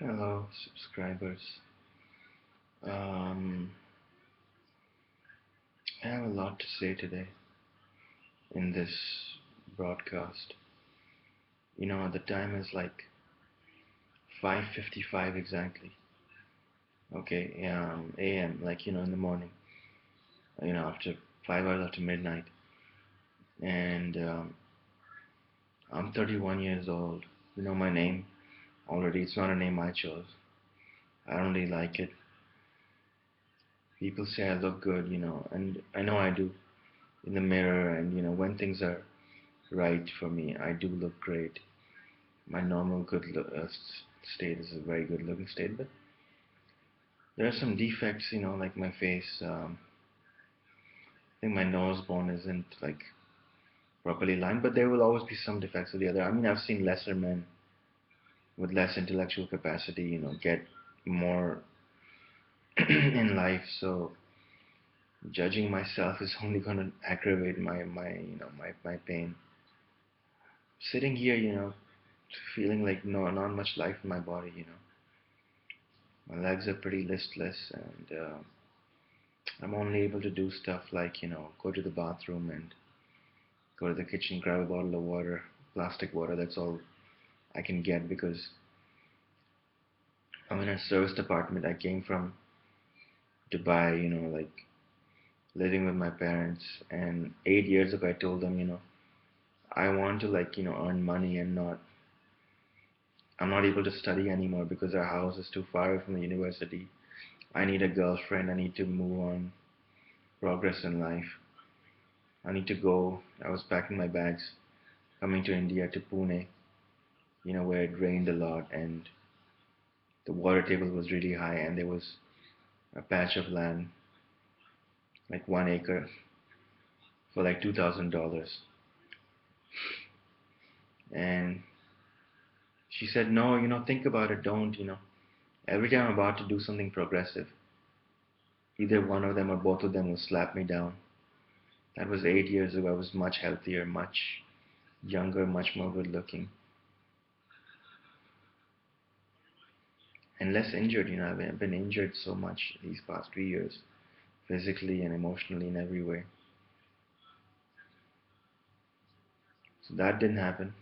Hello, subscribers. Um, I have a lot to say today in this broadcast. The time is like 5:55 exactly. Okay, a.m. like in the morning. After 5 hours after midnight, and I'm 31 years old. You know my name already. It's not a name I chose. I don't really like it. People say I look good, and I know I do in the mirror, and when things are right for me, I do look great. My normal state is a very good looking state, but there are some defects, like my face. I think my nose bone isn't like properly lined, but there will always be some defects or the other. I mean, I've seen lesser men with less intellectual capacity, get more in life. So judging myself is only going to aggravate my pain. Sitting here, feeling like not much life in my body. My legs are pretty listless, and I'm only able to do stuff like, go to the bathroom and go to the kitchen, grab a bottle of water, plastic water. That's all I can get because I'm in a service apartment. I came from Dubai, like living with my parents. And 8 years ago, I told them, I want to like, earn money and I'm not able to study anymore because our house is too far from the university. I need a girlfriend. I need to move on, progress in life. I need to go. I was packing my bags, coming to India, to Pune, where it rained a lot and the water table was really high, and there was a patch of land, like 1 acre, for like $2,000. And she said, no, think about it, don't, every time I'm about to do something progressive, either one of them or both of them will slap me down. That was 8 years ago. I was much healthier, much younger, much more good looking, and less injured. I've been injured so much these past 3 years, physically and emotionally in every way. So that didn't happen.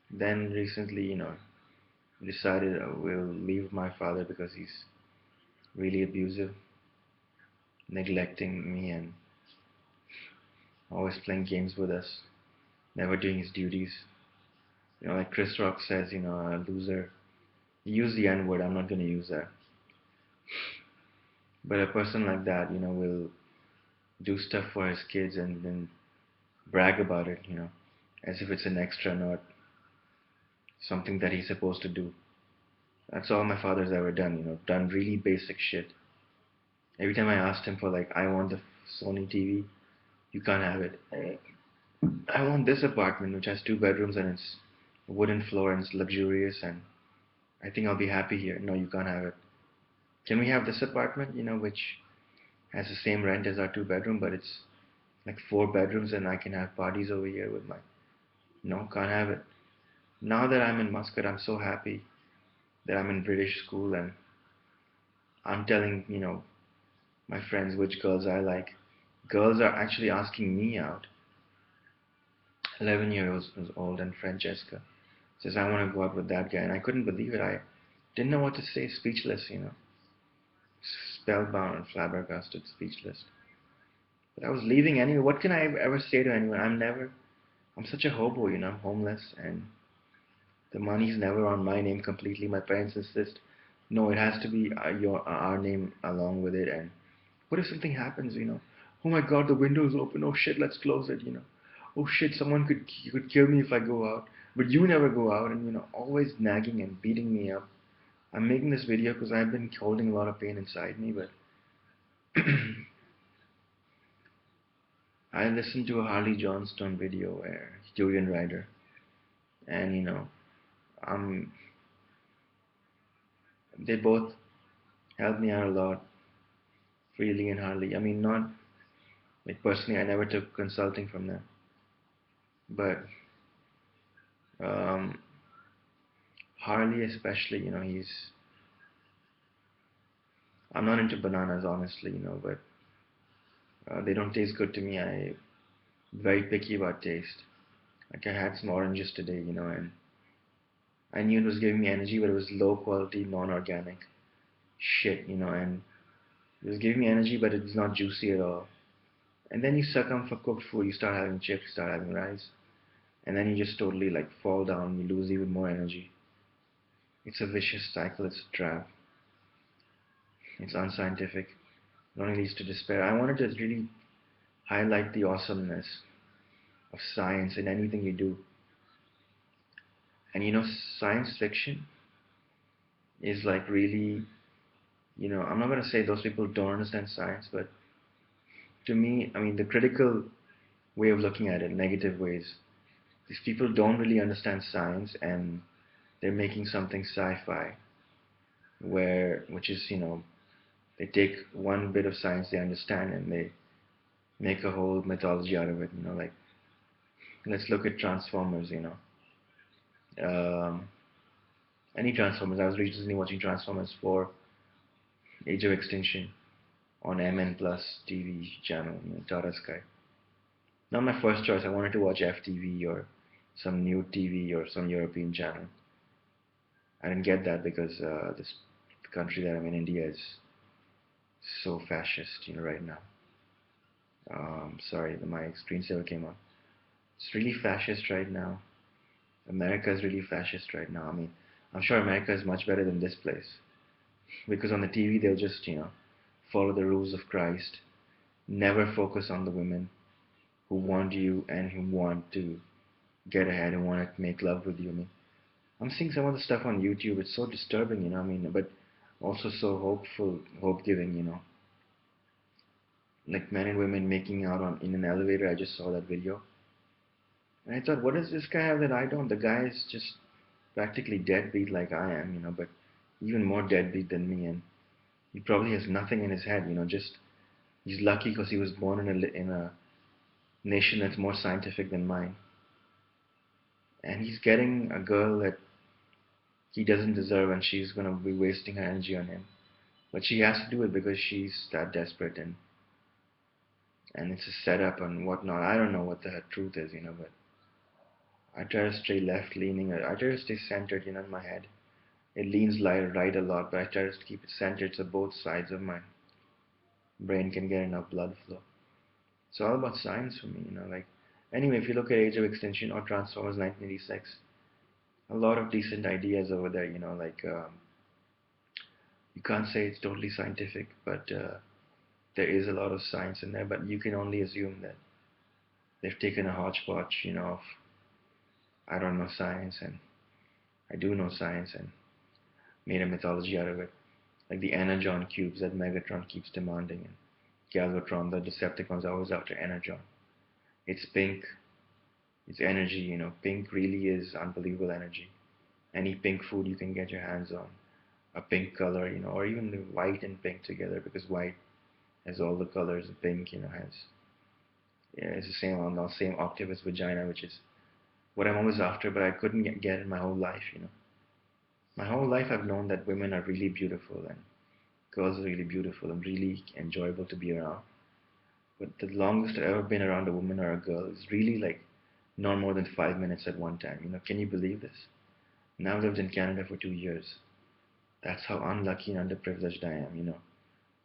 Then recently, decided I will leave my father because he's really abusive, neglecting me, and always playing games with us, never doing his duties. Like Chris Rock says, a loser. He used the N word. I'm not going to use that. But a person like that, will do stuff for his kids and then brag about it, as if it's an extra, not something that he's supposed to do. That's all my father's ever done, done really basic shit. Every time I asked him for like, I want the Sony TV, you can't have it. I want this apartment which has 2 bedrooms and it's wooden floor and it's luxurious and I think I'll be happy here. No, you can't have it. Can we have this apartment, which has the same rent as our 2 bedroom, but it's like 4 bedrooms and I can have parties over here with my. No, can't have it. Now that I'm in Muscat, I'm so happy that I'm in British school and I'm telling, my friends which girls I like. Girls are actually asking me out. 11 years old, and Francesca says, I want to go out with that guy. And I couldn't believe it. I didn't know what to say, speechless, spellbound and flabbergasted, speechless. But I was leaving anyway. What can I ever say to anyone? I'm such a hobo, I'm homeless, and the money's never on my name completely. My parents insist, no, it has to be our name along with it. And what if something happens, Oh my God, the window is open. Oh shit, let's close it, Oh shit, someone could kill me if I go out. But you never go out, and always nagging and beating me up. I'm making this video because I've been holding a lot of pain inside me, but I listened to a Harley Johnstone video where Julian Ryder, and um, they both helped me out a lot, Freely and Harley. I mean, not like personally, I never took consulting from them, but um, Harley especially, I'm not into bananas honestly, but they don't taste good to me. I'm very picky about taste. Like I had some oranges today, and I knew it was giving me energy, but it was low quality, non-organic shit, and it was giving me energy, but it's not juicy at all. And then you succumb for cooked food. You start having chips, you start having rice, and then you just totally like fall down. You lose even more energy. It's a vicious cycle. It's a trap. It's unscientific. It only leads to despair. I wanted to really highlight the awesomeness of science in anything you do. And science fiction is like really, I'm not going to say those people don't understand science, but to me, I mean, the critical way of looking at it, negative ways, these people don't really understand science and they're making something sci-fi which is, they take one bit of science they understand and they make a whole mythology out of it, like let's look at Transformers, um, any Transformers. I was recently watching Transformers 4 Age of Extinction on MN Plus TV channel, Tata Sky. Not my first choice. I wanted to watch FTV or some new TV or some European channel. I didn't get that because this country that I'm in, India, is so fascist, right now. Sorry, my screensaver came on. It's really fascist right now. America is really fascist right now. I mean, I'm sure America is much better than this place because on the TV they'll just, follow the rules of Christ, never focus on the women who want you and who want to get ahead and want to make love with you. I mean, I'm seeing some of the stuff on YouTube. It's so disturbing, I mean, but also so hopeful, hope-giving, like men and women making out in an elevator. I just saw that video, and I thought, what does this guy have that I don't? The guy is just practically deadbeat like I am, but even more deadbeat than me, and he probably has nothing in his head, just he's lucky because he was born in a nation that's more scientific than mine, and he's getting a girl that he doesn't deserve, and she's gonna be wasting her energy on him. But she has to do it because she's that desperate, and it's a setup and whatnot. I don't know what the truth is, but I try to stay left leaning. I try to stay centered, in my head. It leans right a lot, but I try to keep it centered so both sides of my brain can get enough blood flow. It's all about science for me, like anyway, if you look at Age of Extinction or Transformers 1986, a lot of decent ideas over there, like you can't say it's totally scientific, but there is a lot of science in there, but you can only assume that they've taken a hodgepodge, of I don't know science and I do know science and made a mythology out of it. Like the Energon cubes that Megatron keeps demanding, and Galvatron, the Decepticons are always after Energon. It's pink, it's energy, pink really is unbelievable energy. Any pink food you can get your hands on, a pink color, or even the white and pink together, because white has all the colors, pink, has, yeah, it's the same on the same octave as vagina, which is what I'm always after, but I couldn't get in my whole life, My whole life I've known that women are really beautiful and girls are really beautiful and really enjoyable to be around. But the longest I've ever been around a woman or a girl is really like not more than 5 minutes at one time. Can you believe this? Now I've lived in Canada for 2 years. That's how unlucky and underprivileged I am.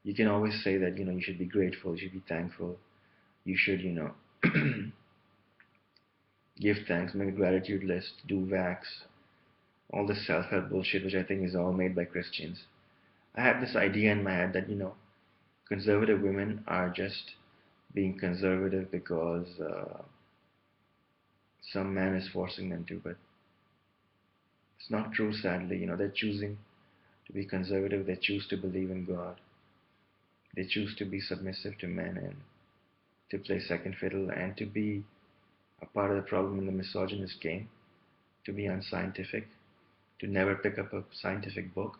You can always say that, you should be grateful, you should be thankful, you should, give thanks, make a gratitude list, do wax, all this self-help bullshit, which I think is all made by Christians. I had this idea in my head that, conservative women are just being conservative because some man is forcing them to, but it's not true, sadly. They're choosing to be conservative, they choose to believe in God, they choose to be submissive to men and to play second fiddle and to be a part of the problem in the misogynist game, to be unscientific, to never pick up a scientific book,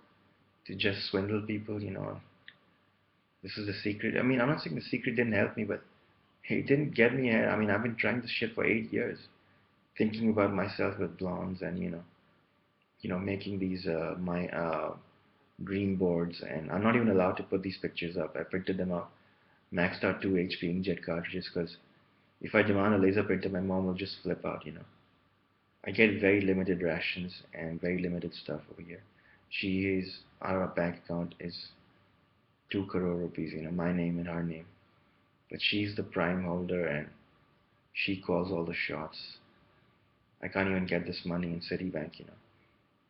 to just swindle people, This is the secret. I mean, I'm not saying the secret didn't help me, but it didn't get me ahead. I mean, I've been trying this shit for 8 years, thinking about myself with blondes and, making these my dream boards, and I'm not even allowed to put these pictures up. I printed them out, maxed out 2 HP inkjet cartridges, because if I demand a laser printer, my mom will just flip out. I get very limited rations and very limited stuff over here. She is, our bank account is 2 crore rupees, my name and her name. But she's the prime holder and she calls all the shots. I can't even get this money in Citibank.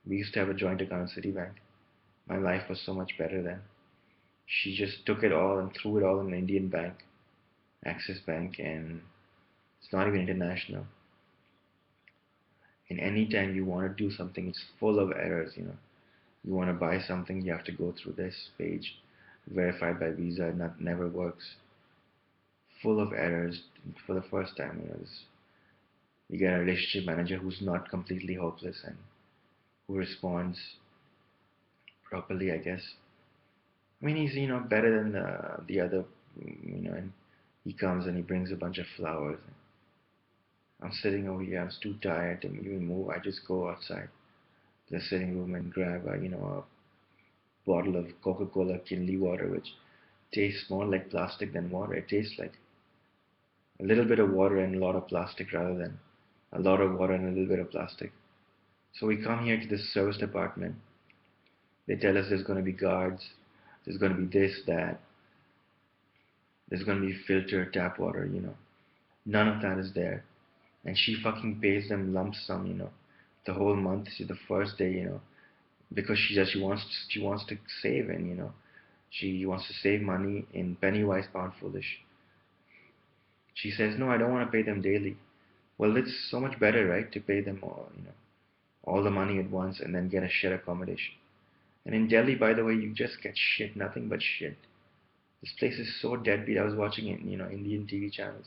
We used to have a joint account in Citibank. My life was so much better then. She just took it all and threw it all in an Indian bank, Axis Bank, and it's not even international. And anytime you want to do something, it's full of errors. You want to buy something, you have to go through this page, verified by Visa, never works. Full of errors for the first time. You get a relationship manager who's not completely hopeless and who responds properly, I guess. I mean, he's better than the other, and he comes and he brings a bunch of flowers. I'm sitting over here. I'm too tired to even move. I just go outside to the sitting room and grab a bottle of Coca-Cola Kinley water, which tastes more like plastic than water. It tastes like a little bit of water and a lot of plastic rather than a lot of water and a little bit of plastic. So we come here to this service department. They tell us there's going to be guards, there's going to be this, that, there's going to be filtered tap water. None of that is there. And she fucking pays them lump sum, the whole month, the first day, because she wants to save, and she wants to save money in penny wise pound foolish. She says, no, I don't want to pay them daily. Well, it's so much better, right, to pay them all the money at once and then get a shit accommodation. And in Delhi, by the way, you just get shit, nothing but shit. This place is so deadbeat. I was watching it, Indian TV channels.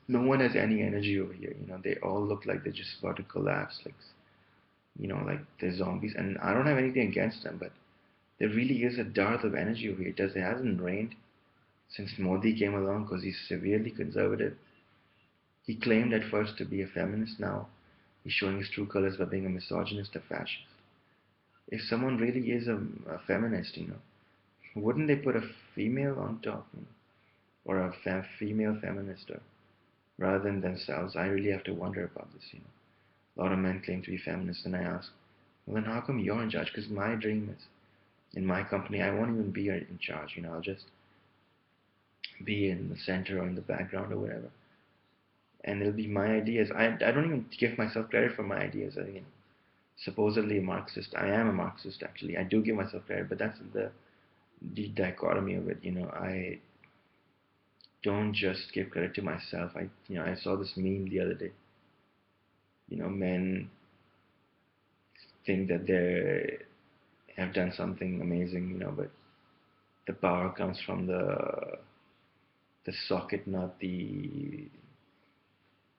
No one has any energy over here. They all look like they're just about to collapse, like they're zombies. And I don't have anything against them, but there really is a dearth of energy over here. It hasn't rained since Modi came along because he's severely conservative. He claimed at first to be a feminist. Now he's showing his true colors by being a misogynist, a fascist. If someone really is a feminist, wouldn't they put a female on top, or a female feminist, rather than themselves? I really have to wonder about this. A lot of men claim to be feminists, and I ask, well, then how come you're in charge? Because my dream is, in my company, I won't even be in charge. I'll just be in the center or in the background or whatever, and it'll be my ideas. I don't even give myself credit for my ideas. Supposedly a Marxist. I am a Marxist, actually. I do give myself credit, but that's the dichotomy of it. I don't just give credit to myself. I saw this meme the other day. Men think that they have done something amazing, but the power comes from the socket, not the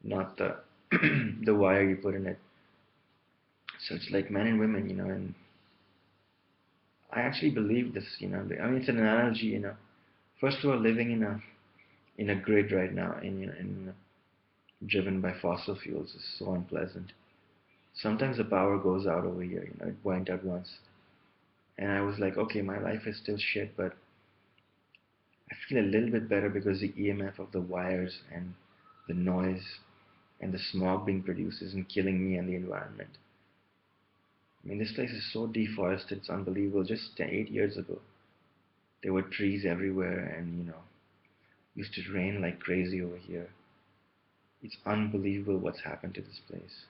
the wire you put in it. So it's like men and women, and I actually believe this, I mean, it's an analogy. First of all, living in a grid right now, driven by fossil fuels is so unpleasant. Sometimes the power goes out over here. It went out once, and I was like, okay, my life is still shit, but I feel a little bit better because the EMF of the wires and the noise and the smog being produced isn't killing me and the environment. I mean, this place is so deforested, it's unbelievable. Just 8 years ago, there were trees everywhere, and used to rain like crazy over here. It's unbelievable what's happened to this place.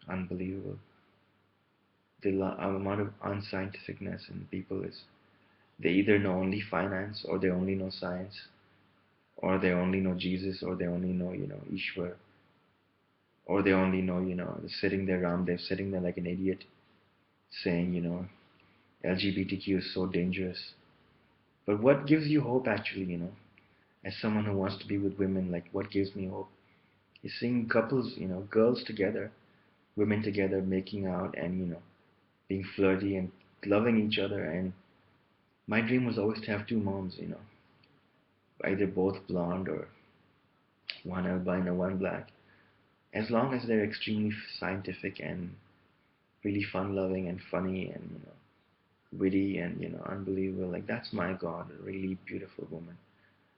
Unbelievable. The amount of unscientificness in people is, they either know only finance, or they only know science, or they only know Jesus, or they only know, Ishwar, or they only know, they're sitting there around, they're sitting there like an idiot, saying, LGBTQ is so dangerous. But what gives you hope, actually, as someone who wants to be with women, like, what gives me hope is seeing couples, girls together, women together, making out and, being flirty and loving each other. And my dream was always to have two moms, either both blonde or one albino, one black. as long as they're extremely scientific and really fun-loving and funny and witty and unbelievable, like that's my god, a really beautiful woman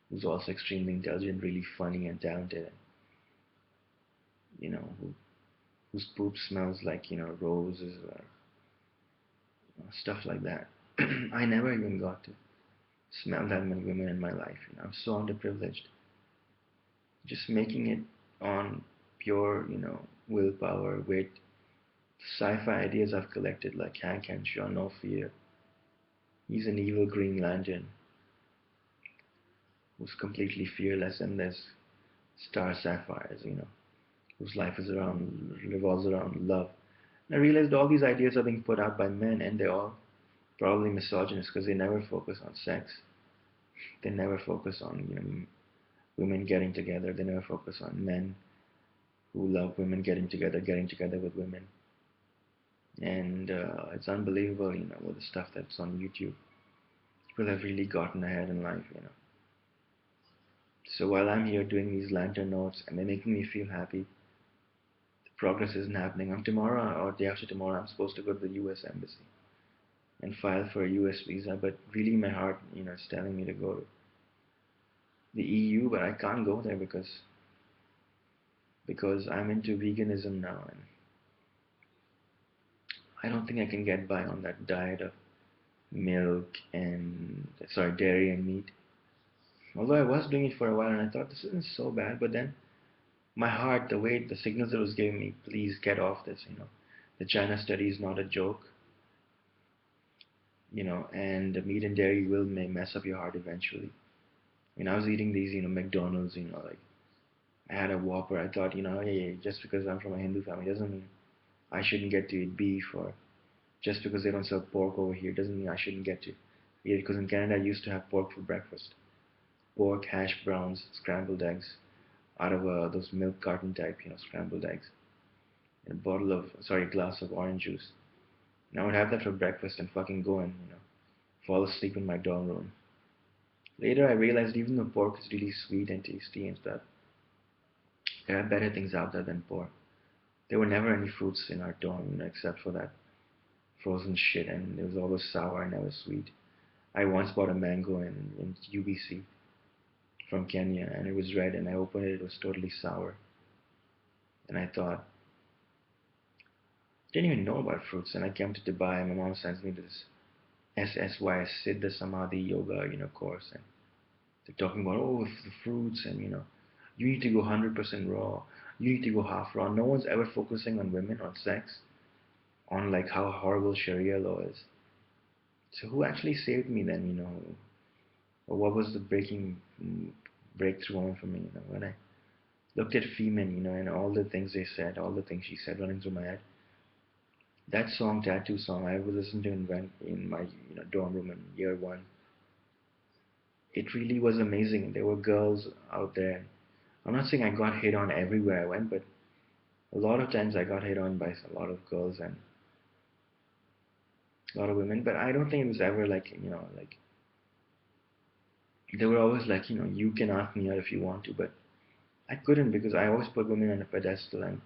who's also extremely intelligent, really funny and talented, and whose poop smells like roses or stuff like that. I never even got to smell that many women in my life. I'm so underprivileged. Just making it on pure, willpower, wit, sci-fi ideas I've collected like Hank Henshaw, No Fear. He's an evil Green Lantern who's completely fearless, and there's Star Sapphires, whose life is revolves around love. And I realized all these ideas are being put out by men, and they're all probably misogynist because they never focus on sex. They never focus on women getting together. They never focus on men who love women getting together with women. And it's unbelievable, with the stuff that's on YouTube. People have really gotten ahead in life. So while I'm here doing these lantern notes and they're making me feel happy, the progress isn't happening. Tomorrow or day after tomorrow, I'm supposed to go to the U.S. Embassy and file for a U.S. visa, but really my heart, is telling me to go to the EU, but I can't go there because I'm into veganism now, and I don't think I can get by on that diet of milk and dairy and meat. Although I was doing it for a while and I thought this isn't so bad, but then my heart, the way the signals it was giving me, please get off this, the China study is not a joke, and the meat and dairy will may mess up your heart eventually. I was eating these, McDonald's, like I had a Whopper. I thought, hey, just because I'm from a Hindu family doesn't mean I shouldn't get to eat beef, or just because they don't sell pork over here doesn't mean I shouldn't get to eat it. Because in Canada, I used to have pork for breakfast. Pork, hash browns, scrambled eggs, out of those milk carton type, scrambled eggs. And a glass of orange juice. And I would have that for breakfast and fucking go and, fall asleep in my dorm room. Later, I realized even though pork is really sweet and tasty and stuff, there are better things out there than pork. There were never any fruits in our dorm, except for that frozen shit, and it was always sour, never sweet. I once bought a mango in UBC from Kenya, and it was red, and I opened it, it was totally sour. And I thought, didn't even know about fruits, and I came to Dubai, and my mom sends me this SSY, Siddha Samadhi Yoga, course, and they're talking about, oh, the fruits, and, you need to go 100% raw, you need to go half raw. No one's ever focusing on women, on sex, on like how horrible Sharia law is. So who actually saved me then, or what was the breakthrough moment for me, when I looked at Femen, and all the things they said, all the things she said running through my head. That song, Tattoo Song, I was listening to in my dorm room in year one. It really was amazing. There were girls out there. I'm not saying I got hit on everywhere I went, but a lot of times I got hit on by a lot of girls and a lot of women. But I don't think it was ever like, like they were always like, you can ask me out if you want to, but I couldn't because I always put women on a pedestal, and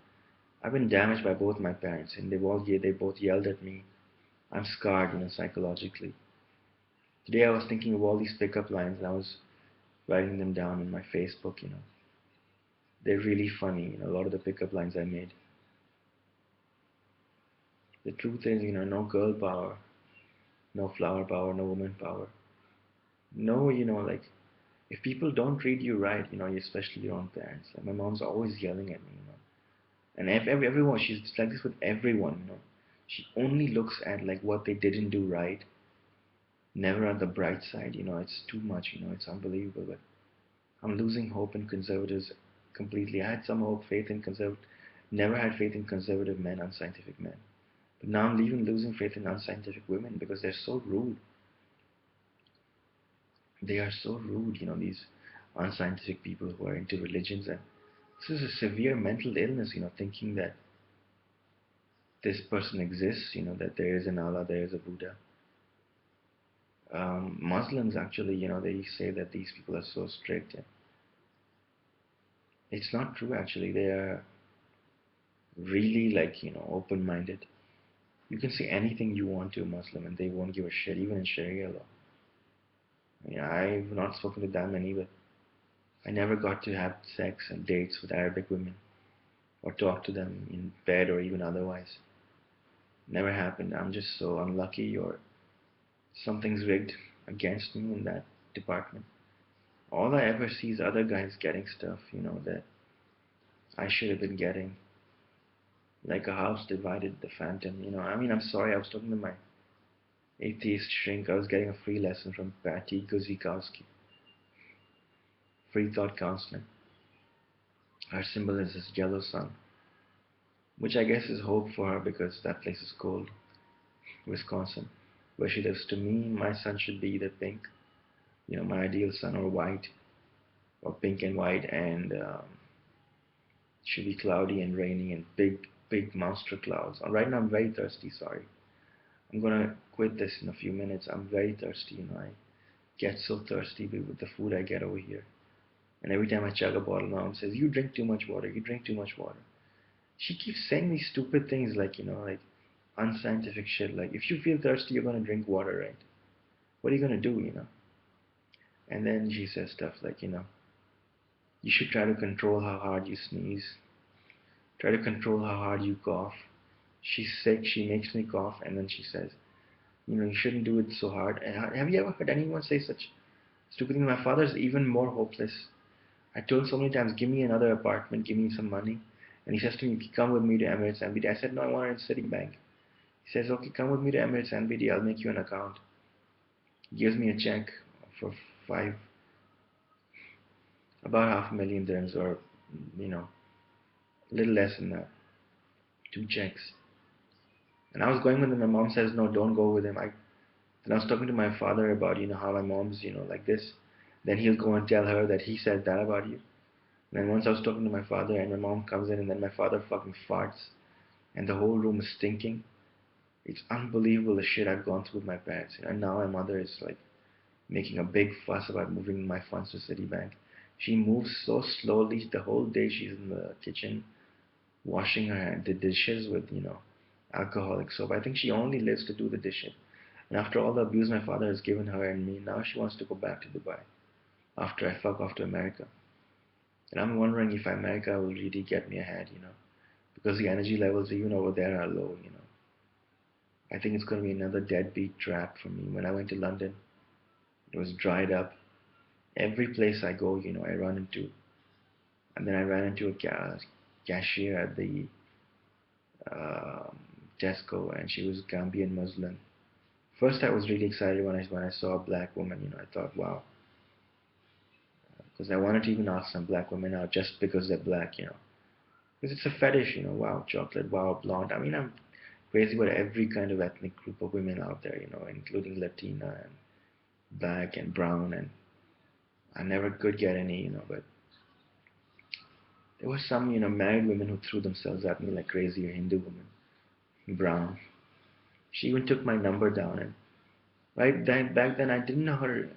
I've been damaged by both my parents, and they both yelled at me. I'm scarred, psychologically. Today I was thinking of all these pickup lines, and I was writing them down in my Facebook. They're really funny, a lot of the pickup lines I made. The truth is, no girl power, no flower power, no woman power. No, like, if people don't treat you right, especially your own parents. Like my mom's always yelling at me. And everyone, she's like this with everyone. She only looks at like what they didn't do right, never at the bright side. It's too much. It's unbelievable. But I'm losing hope in conservatives completely. I had some hope, faith in conservative. Never had faith in conservative men, unscientific men. But now I'm even losing faith in unscientific women because they're so rude. They are so rude. These unscientific people who are into religions, and this is a severe mental illness. Thinking that this person exists. That there is an Allah, there is a Buddha. Muslims actually, they say that these people are so strict. It's not true actually. They are really like, open-minded. You can say anything you want to a Muslim and they won't give a shit, even in Sharia law. I mean, I've not spoken to that many, but I never got to have sex and dates with Arabic women or talk to them in bed or even otherwise. Never happened. I'm just so unlucky, or something's rigged against me in that department. All I ever see is other guys getting stuff, that I should have been getting. Like a house divided the phantom, I mean, I'm sorry, I was talking to my atheist shrink. I was getting a free lesson from Patty Guzikowski, free thought counseling. Her symbol is this yellow sun, which I guess is hope for her because that place is cold, Wisconsin, where she lives. To me, my sun should be either pink, my ideal sun, or white, or pink and white, and should be cloudy and rainy and big, big monster clouds. Right now, I'm very thirsty. Sorry, I'm gonna quit this in a few minutes. I'm very thirsty. I get so thirsty with the food I get over here. And every time I chug a bottle, Mom says, "You drink too much water. You drink too much water." She keeps saying these stupid things like, like unscientific shit. Like, if you feel thirsty, you're gonna drink water, right? What are you gonna do? And then she says stuff like, you should try to control how hard you sneeze. Try to control how hard you cough. She's sick. She makes me cough, and then she says, you shouldn't do it so hard. And have you ever heard anyone say such stupid things? My father's even more hopeless. I told him so many times, give me another apartment, give me some money. And he says to me, come with me to Emirates NBD. I said, no, I want it in Citibank. He says, okay, come with me to Emirates NBD. I'll make you an account. He gives me a check for five, about half a million dirhams, or, a little less than that. Two checks. And I was going with him. My mom says, no, don't go with him. And I was talking to my father about, how my mom's, like this. Then he'll go and tell her that he said that about you. And then once I was talking to my father, and my mom comes in, and then my father fucking farts, and the whole room is stinking. It's unbelievable the shit I've gone through with my parents. And now my mother is like making a big fuss about moving my funds to Citibank. She moves so slowly. The whole day she's in the kitchen washing the dishes with, alcoholic soap. I think she only lives to do the dishes. And after all the abuse my father has given her and me, now she wants to go back to Dubai after I fuck off to America. And I'm wondering if America will really get me ahead, because the energy levels even over there are low. I think it's going to be another deadbeat trap for me. When I went to London, it was dried up. Every place I go, I run into. And then I ran into a cashier at the um, Tesco, and she was Gambian Muslim. First, I was really excited when I saw a black woman. I thought, wow, because I wanted to even ask some black women out just because they're black. Because it's a fetish. Wow, chocolate, wow, blonde. I mean, I'm crazy about every kind of ethnic group of women out there, including Latina and black and brown, and I never could get any, but there were some, married women who threw themselves at me like crazy, a Hindu woman, brown. She even took my number down, and back then I didn't know her,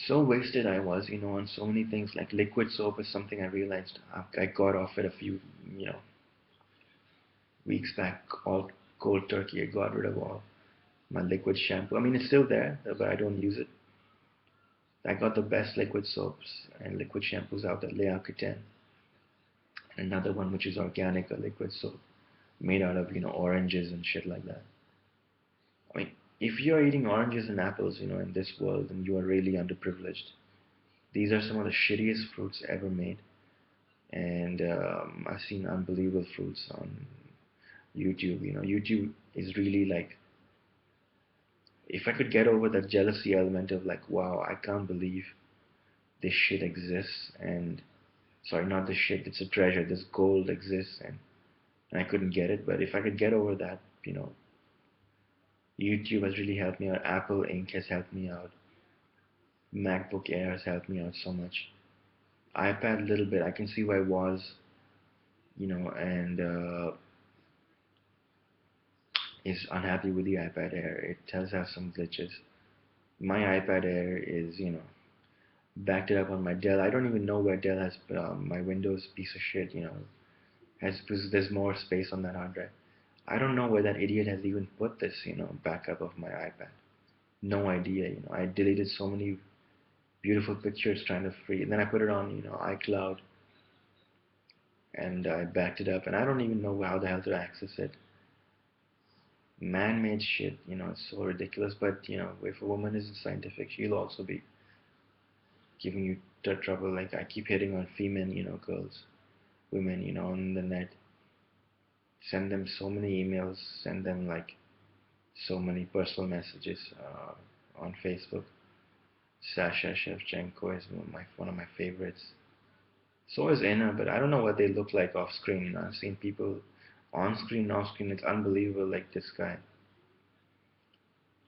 so wasted I was, on so many things. Like liquid soap is something I realized I got off it a few, weeks back. All cold turkey, I got rid of all my liquid shampoo. I mean, it's still there, but I don't use it. I got the best liquid soaps and liquid shampoos out there, Leacutin. Another one which is organic, a liquid soap made out of, oranges and shit like that. I mean, if you're eating oranges and apples, in this world, then you are really underprivileged. These are some of the shittiest fruits ever made. And I've seen unbelievable fruits on YouTube. YouTube is really like, if I could get over that jealousy element of like, wow, I can't believe this shit exists, and sorry, not this shit, it's a treasure, this gold exists, and I couldn't get it. But if I could get over that, YouTube has really helped me out. Apple Ink has helped me out. MacBook Air has helped me out so much. iPad a little bit. I can see why was, and is unhappy with the iPad Air. It does have some glitches. My iPad Air is, backed it up on my Dell. I don't even know where Dell has my Windows piece of shit, because there's more space on that hard drive. I don't know where that idiot has even put this, backup of my iPad. No idea, I deleted so many beautiful pictures trying to free. And then I put it on, iCloud, and I backed it up, and I don't even know how the hell to access it. Man-made shit, it's so ridiculous. But if a woman isn't scientific, she'll also be giving you trouble. Like I keep hitting on female, girls, women, on the net. Send them so many emails. Send them like so many personal messages on Facebook. Sasha Shevchenko is one of my favorites. So is Anna, but I don't know what they look like off screen. I've seen people on screen, off screen. It's unbelievable. Like this guy.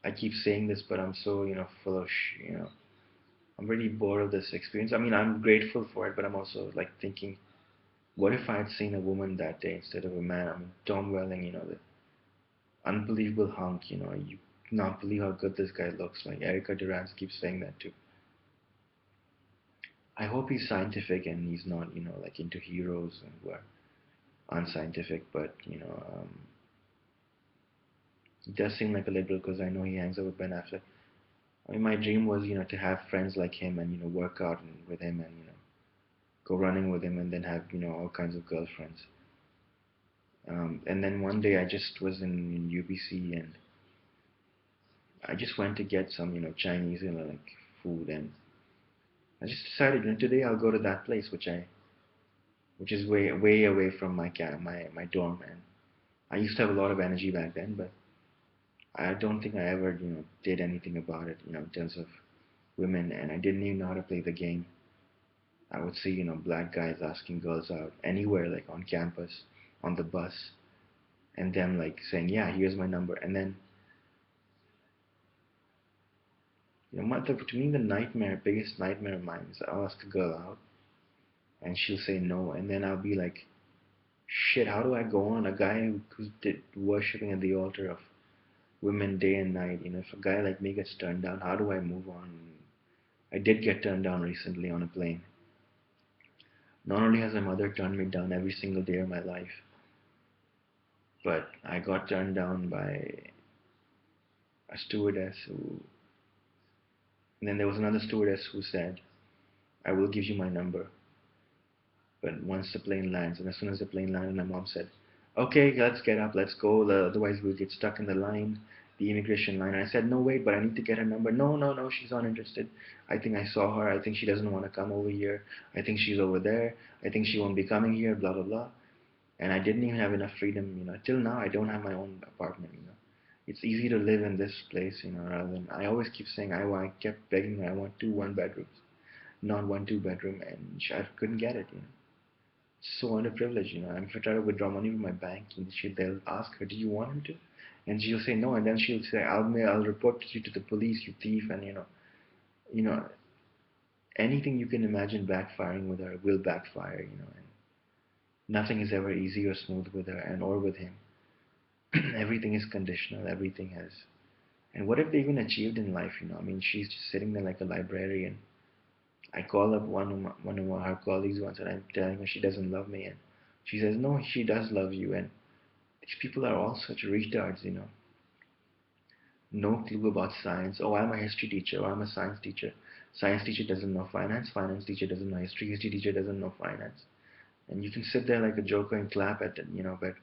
I keep saying this, but I'm so full of I'm really bored of this experience. I mean, I'm grateful for it, but I'm also like thinking, what if I had seen a woman that day instead of a man? I mean, Tom Welling, the unbelievable hunk. You not believe how good this guy looks. Like Erica Durance keeps saying that too. I hope he's scientific and he's not, like into heroes who are unscientific. But he does seem like a liberal because I know he hangs out with Ben Affleck. I mean, my dream was, to have friends like him and work out with him and go running with him and then have all kinds of girlfriends. And then one day I just was in UBC and I just went to get some Chinese like food, and I just decided today I'll go to that place which is way away from my dorm, and I used to have a lot of energy back then, but I don't think I ever did anything about it in terms of women, and I didn't even know how to play the game. I would see black guys asking girls out anywhere, like on campus, on the bus, and them like saying, yeah, here's my number. And then to me, the biggest nightmare of mine is I'll ask a girl out and she'll say no, and then I'll be like, shit, how do I go on? A guy who's worshipping at the altar of women day and night, if a guy like me gets turned down, how do I move on? I did get turned down recently on a plane. Not only has my mother turned me down every single day of my life, but I got turned down by a stewardess who, and then there was another stewardess who said, I will give you my number, but once the plane lands. And as soon as the plane landed, my mom said, okay, let's get up, let's go, otherwise we'll get stuck in the line, the immigration line. And I said, no, wait, but I need to get her number. No, no, no, she's not interested. I think I saw her. I think she doesn't want to come over here. I think she's over there. I think she won't be coming here, blah, blah, blah. And I didn't even have enough freedom, till now I don't have my own apartment, It's easy to live in this place, rather than, I always keep saying, I kept begging her, I want 2 1-bedrooms, not 1 2-bedroom, and I couldn't get it, So underprivileged, if I try to withdraw money from my bank, they'll ask her, do you want him to? And she'll say no, and then she'll say, I'll report you to the police, you thief, and you know, anything you can imagine backfiring with her will backfire, and nothing is ever easy or smooth with her and or with him. Everything is conditional, everything has. And what have they even achieved in life, I mean, she's just sitting there like a librarian. I call up one of her colleagues once and I'm telling her she doesn't love me, and she says, no, she does love you. And these people are all such retards, No clue about science. Oh, I'm a history teacher, or I'm a science teacher. Science teacher doesn't know finance. Finance teacher doesn't know history. History teacher doesn't know finance. And you can sit there like a joker and clap at it, but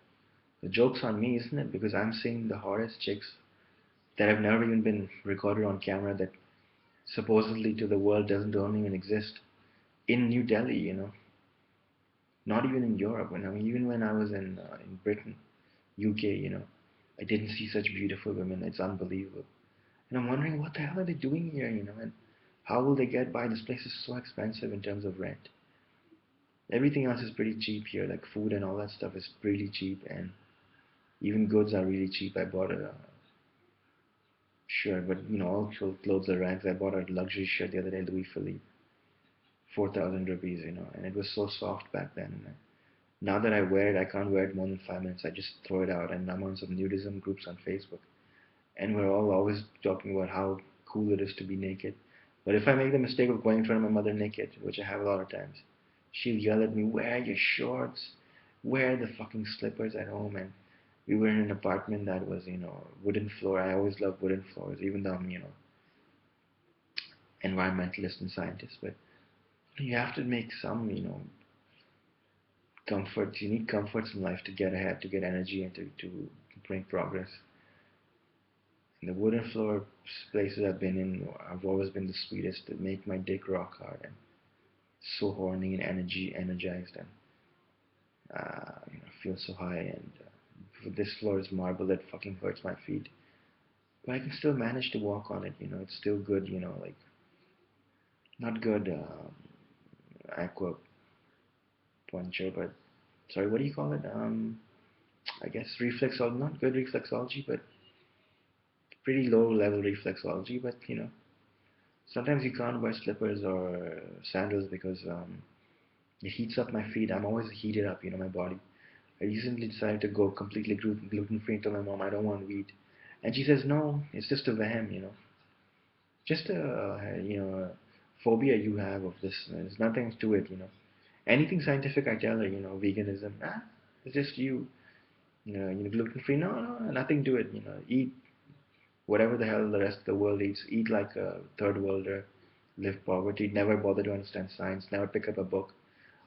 the joke's on me, isn't it? Because I'm seeing the hottest chicks that have never even been recorded on camera, that supposedly to the world don't even exist, in New Delhi, not even in Europe. And I mean, even when I was in Britain, UK, I didn't see such beautiful women. It's unbelievable. And I'm wondering what the hell are they doing here, and how will they get by? This place is so expensive in terms of rent. Everything else is pretty cheap here, like food and all that stuff is pretty cheap, and even goods are really cheap. I bought a shirt, but all clothes are rags. I bought a luxury shirt the other day, Louis Philippe, 4,000 rupees, and it was so soft back then. And now that I wear it, I can't wear it more than 5 minutes. I just throw it out, and I'm on some nudism groups on Facebook, and we're all always talking about how cool it is to be naked. But if I make the mistake of going in front of my mother naked, which I have a lot of times, she'll yell at me, wear your shorts, wear the fucking slippers at home. And we were in an apartment that was, wooden floor. I always loved wooden floors, even though I'm, environmentalist and scientist. But you have to make some, comforts. You need comforts in life to get ahead, to get energy, and to bring progress. And the wooden floor places I've been in, I've always been the sweetest. They make my dick rock hard and so horny and energized, and feel so high. And this floor is marble that fucking hurts my feet, but I can still manage to walk on it. It's still good. Like not good aqua puncture, but sorry, what do you call it? I guess reflexology, not good reflexology, but pretty low level reflexology. But sometimes you can't wear slippers or sandals because it heats up my feet. I'm always heated up, my body. I recently decided to go completely gluten free and told my mom I don't want wheat, and she says no, it's just a veham, just a phobia you have of this. There's nothing to it, Anything scientific, I tell her, veganism, it's just you. Gluten free, no, no, nothing to it. Eat whatever the hell the rest of the world eats. Eat like a third worlder. Live poverty. Never bother to understand science. Never pick up a book.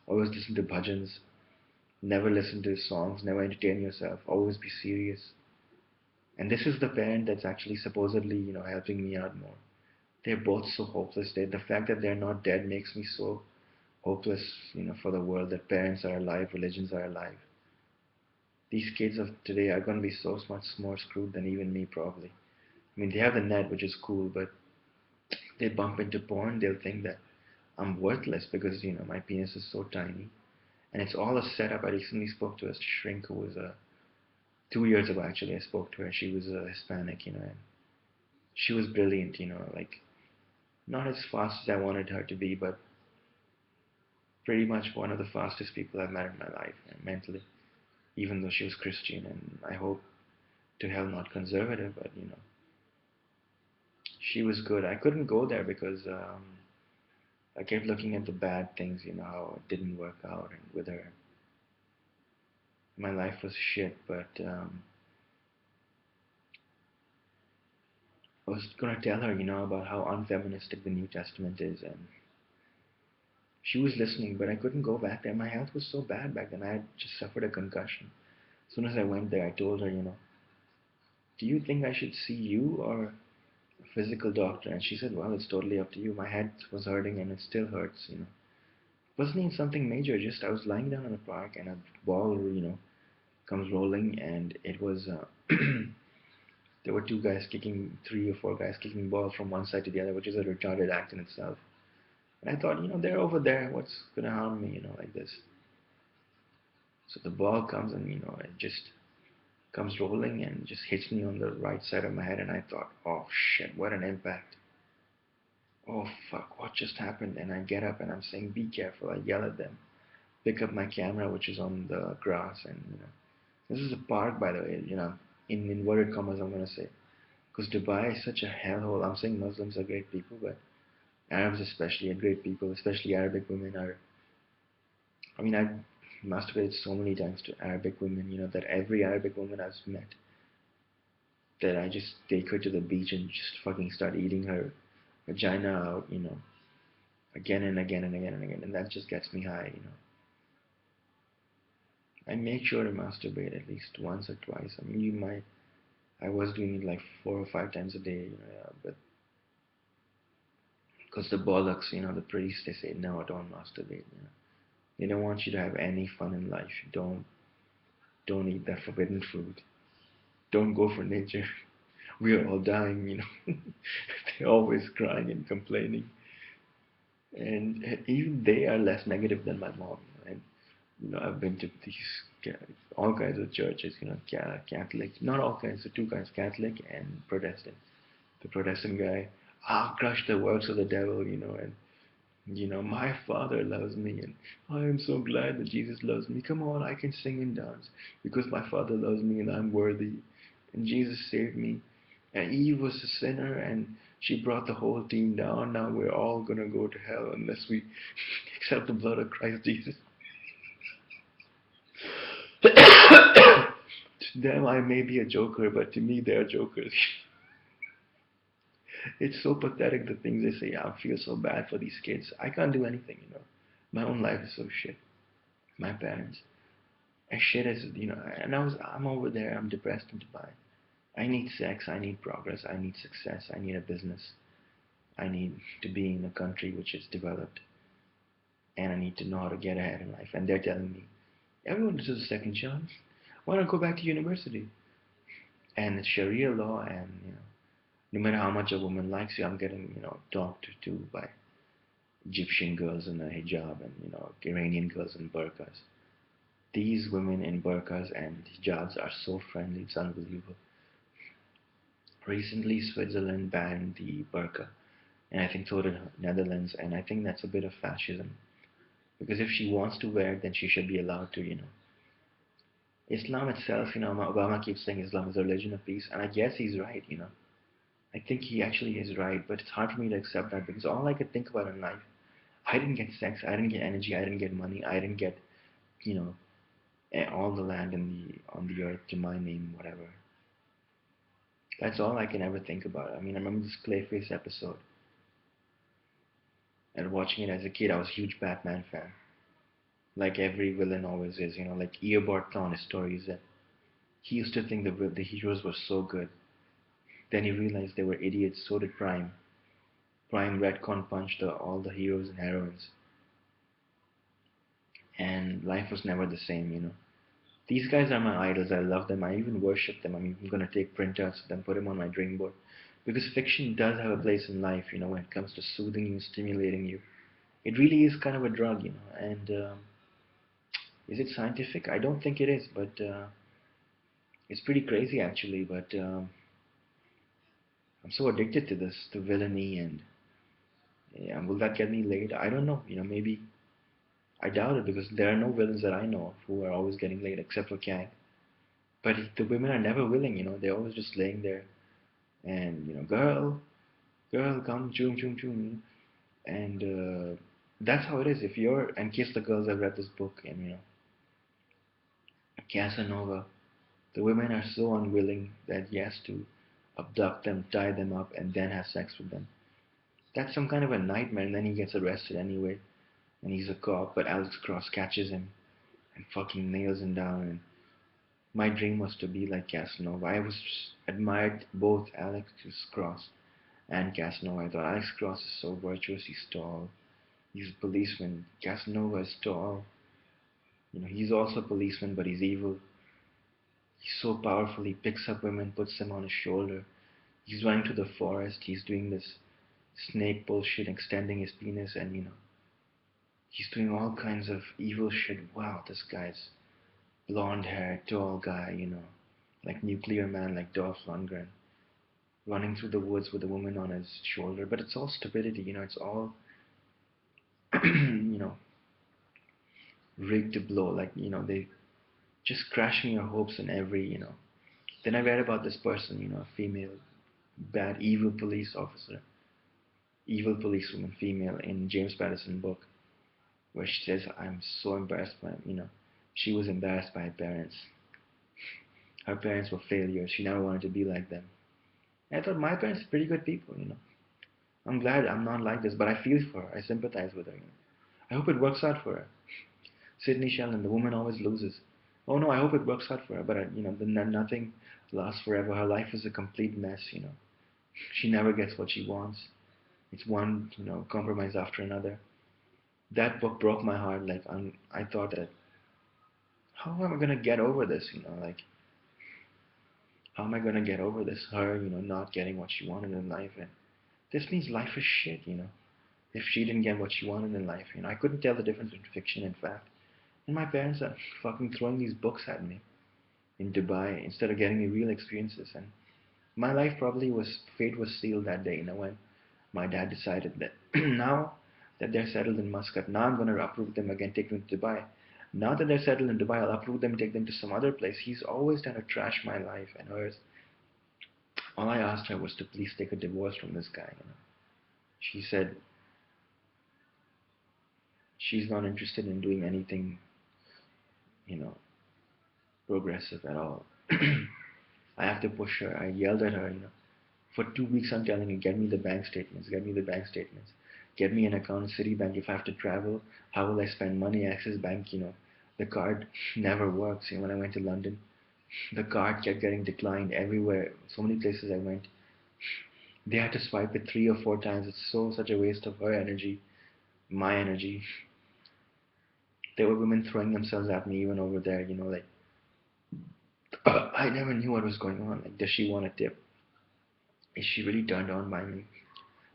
Always listen to bhajans. Never listen to songs. Never entertain yourself. Always be serious. And this is the parent that's actually supposedly, helping me out more. They're both so hopeless. The fact that they're not dead makes me so hopeless, for the world, that parents are alive, religions are alive. These kids of today are going to be so much more screwed than even me, probably. I mean, they have the net, which is cool, but they bump into porn, they'll think that I'm worthless because, my penis is so tiny. And it's all a setup. I recently spoke to a shrink who was 2 years ago, actually. I spoke to her. She was Hispanic, and she was brilliant, like not as fast as I wanted her to be, but pretty much one of the fastest people I've met in my life, mentally, even though she was Christian, and I hope to hell not conservative, but she was good. I couldn't go there because I kept looking at the bad things, how it didn't work out, and with her, my life was shit. But I was gonna tell her, about how unfeministic the New Testament is, and she was listening, but I couldn't go back there. My health was so bad back then. I had just suffered a concussion. As soon as I went there, I told her, do you think I should see you or a physical doctor? And she said, well, it's totally up to you. My head was hurting and it still hurts, It wasn't even something major. Just I was lying down in the park and a ball, comes rolling, and it was, there were two guys kicking, 3 or 4 guys kicking balls from one side to the other, which is a retarded act in itself. And I thought, they're over there. What's going to harm me, like this? So the ball comes and, it just comes rolling and just hits me on the right side of my head. And I thought, oh shit, what an impact. Oh fuck, what just happened? And I get up and I'm saying, be careful. I yell at them. Pick up my camera, which is on the grass. And, this is a park, by the way, in inverted commas, I'm going to say. Because Dubai is such a hellhole. I'm saying Muslims are great people, but Arabs especially are great people, especially Arabic women are. I mean, I've masturbated so many times to Arabic women, that every Arabic woman I've met, that I just take her to the beach and just fucking start eating her vagina out, again and again and again and again, and that just gets me high. I make sure to masturbate at least once or twice. I mean, I was doing it like 4 or 5 times a day, yeah, but because the bollocks, the priests, they say, no, don't masturbate, They don't want you to have any fun in life. Don't eat that forbidden fruit. Don't go for nature. We are all dying, They're always crying and complaining. And even they are less negative than my mom. And, I've been to these, all kinds of churches, Catholic, not all kinds, so two kinds, Catholic and Protestant. The Protestant guy, I'll crush the works of the devil, and my Father loves me, and I am so glad that Jesus loves me. Come on, I can sing and dance because my Father loves me and I'm worthy. And Jesus saved me. And Eve was a sinner and she brought the whole team down. Now we're all going to go to hell unless we accept the blood of Christ Jesus. To them, I may be a joker, but to me, they're jokers. It's so pathetic the things they say. I feel so bad for these kids. I can't do anything. My own life is so shit. My parents, as shit as. And I'm over there. I'm depressed in Dubai. I need sex. I need progress. I need success. I need a business. I need to be in a country which is developed, and I need to know how to get ahead in life. And they're telling me, everyone deserves a second chance. Why not go back to university? And it's Sharia law, and no matter how much a woman likes you, I'm getting talked to by Egyptian girls in a hijab and Iranian girls in burqas. These women in burqas and hijabs are so friendly, it's unbelievable. Recently, Switzerland banned the burqa, and I think so did Netherlands, and I think that's a bit of fascism. Because if she wants to wear it, then she should be allowed to. Islam itself, Obama keeps saying Islam is a religion of peace, and I guess he's right. I think he actually is right, but it's hard for me to accept that because all I could think about in life, I didn't get sex, I didn't get energy, I didn't get money, I didn't get, you know, all the land on the earth to my name, whatever. That's all I can ever think about. I mean, I remember this Clayface episode, and watching it as a kid, I was a huge Batman fan. Like every villain always is. Like Eobard Thawne, his story is that he used to think the heroes were so good. Then he realized they were idiots. So did Prime. Prime retcon punched all the heroes and heroines, and life was never the same. These guys are my idols. I love them. I even worship them. I'm even gonna take printouts of them, put them on my dream board, because fiction does have a place in life. When it comes to soothing you, stimulating you. It really is kind of a drug. And is it scientific? I don't think it is, but it's pretty crazy actually. But I'm so addicted to this, to villainy, and yeah, will that get me laid? I don't know. Maybe I doubt it because there are no villains that I know of who are always getting laid except for Kang. But the women are never willing. They're always just laying there and girl, girl, come, choom, choom, choom. And that's how it is. If you're, in case the girls have read this book, and Casanova, the women are so unwilling that he has to abduct them, tie them up, and then have sex with them. That's some kind of a nightmare, and then he gets arrested anyway, and he's a cop, but Alex Cross catches him and fucking nails him down. And my dream was to be like Casanova. I was admired both Alex Cross and Casanova. I thought Alex Cross is so virtuous. He's tall. He's a policeman. Casanova is tall. He's also a policeman, but he's evil. He's so powerful. He picks up women, puts them on his shoulder. He's running to the forest. He's doing this snake bullshit, extending his penis, and he's doing all kinds of evil shit. Wow, this guy's blonde hair, tall guy, like Nuclear Man, like Dolph Lundgren, running through the woods with a woman on his shoulder. But it's all stupidity. It's all, you know, rigged to blow. Like, they just crashing your hopes in every. Then I read about this person, a female, bad, evil police officer, evil policewoman, female, in James Patterson book, where she says, I'm so embarrassed by. She was embarrassed by her parents. Her parents were failures. She never wanted to be like them. And I thought my parents are pretty good people. I'm glad I'm not like this, but I feel for her. I sympathize with her. I hope it works out for her. Sydney Sheldon, the woman always loses. Oh no, I hope it works out for her, but nothing lasts forever. Her life is a complete mess. She never gets what she wants. It's one compromise after another. That book broke my heart. Like I thought that, how am I gonna get over this? Like how am I gonna get over this? Her, not getting what she wanted in life, and this means life is shit. If she didn't get what she wanted in life, I couldn't tell the difference between fiction and fact. And my parents are fucking throwing these books at me in Dubai instead of getting me real experiences. And my life probably was, fate was sealed that day, when my dad decided that now that they're settled in Muscat, now I'm going to uproot them again, take them to Dubai. Now that they're settled in Dubai, I'll uproot them, take them to some other place. He's always trying to trash my life and hers. All I asked her was to please take a divorce from this guy. She said she's not interested in doing anything, you know, progressive at all. I have to push her. I yelled at her, for 2 weeks I'm telling her, get me the bank statements, get me the bank statements. Get me an account in Citibank. If I have to travel, how will I spend money? Axis Bank, the card never works. When I went to London, the card kept getting declined everywhere. So many places I went, they had to swipe it 3 or 4 times. It's such a waste of her energy, my energy. There were women throwing themselves at me even over there, like I never knew what was going on. Like, does she want a tip? Is she really turned on by me?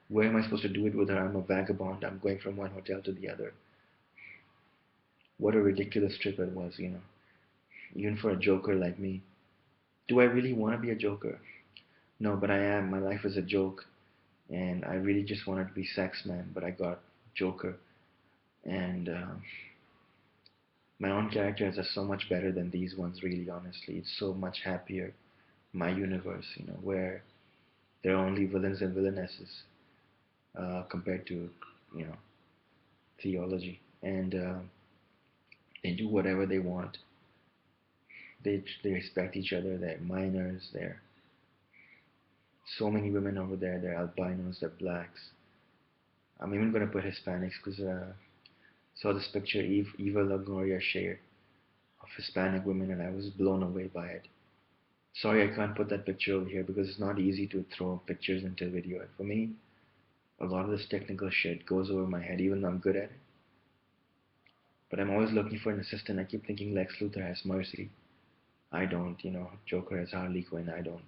Where am I supposed to do it with her? I'm a vagabond. I'm going from one hotel to the other. What a ridiculous trip it was, even for a joker like me. Do I really want to be a joker? No, but I am. My life is a joke. And I really just wanted to be sex man, but I got joker. And my own characters are so much better than these ones, really, honestly. It's so much happier. My universe, where there are only villains and villainesses compared to, you know, theology. And they do whatever they want. They respect each other. They're minors. They're so many women over there. They're albinos. They're blacks. I'm even going to put Hispanics because saw this picture Eva Longoria shared of Hispanic women, and I was blown away by it. Sorry, I can't put that picture over here because it's not easy to throw pictures into video. And for me, a lot of this technical shit goes over my head, even though I'm good at it. But I'm always looking for an assistant. I keep thinking Lex Luthor has Mercy. I don't, Joker has Harley Quinn. I don't.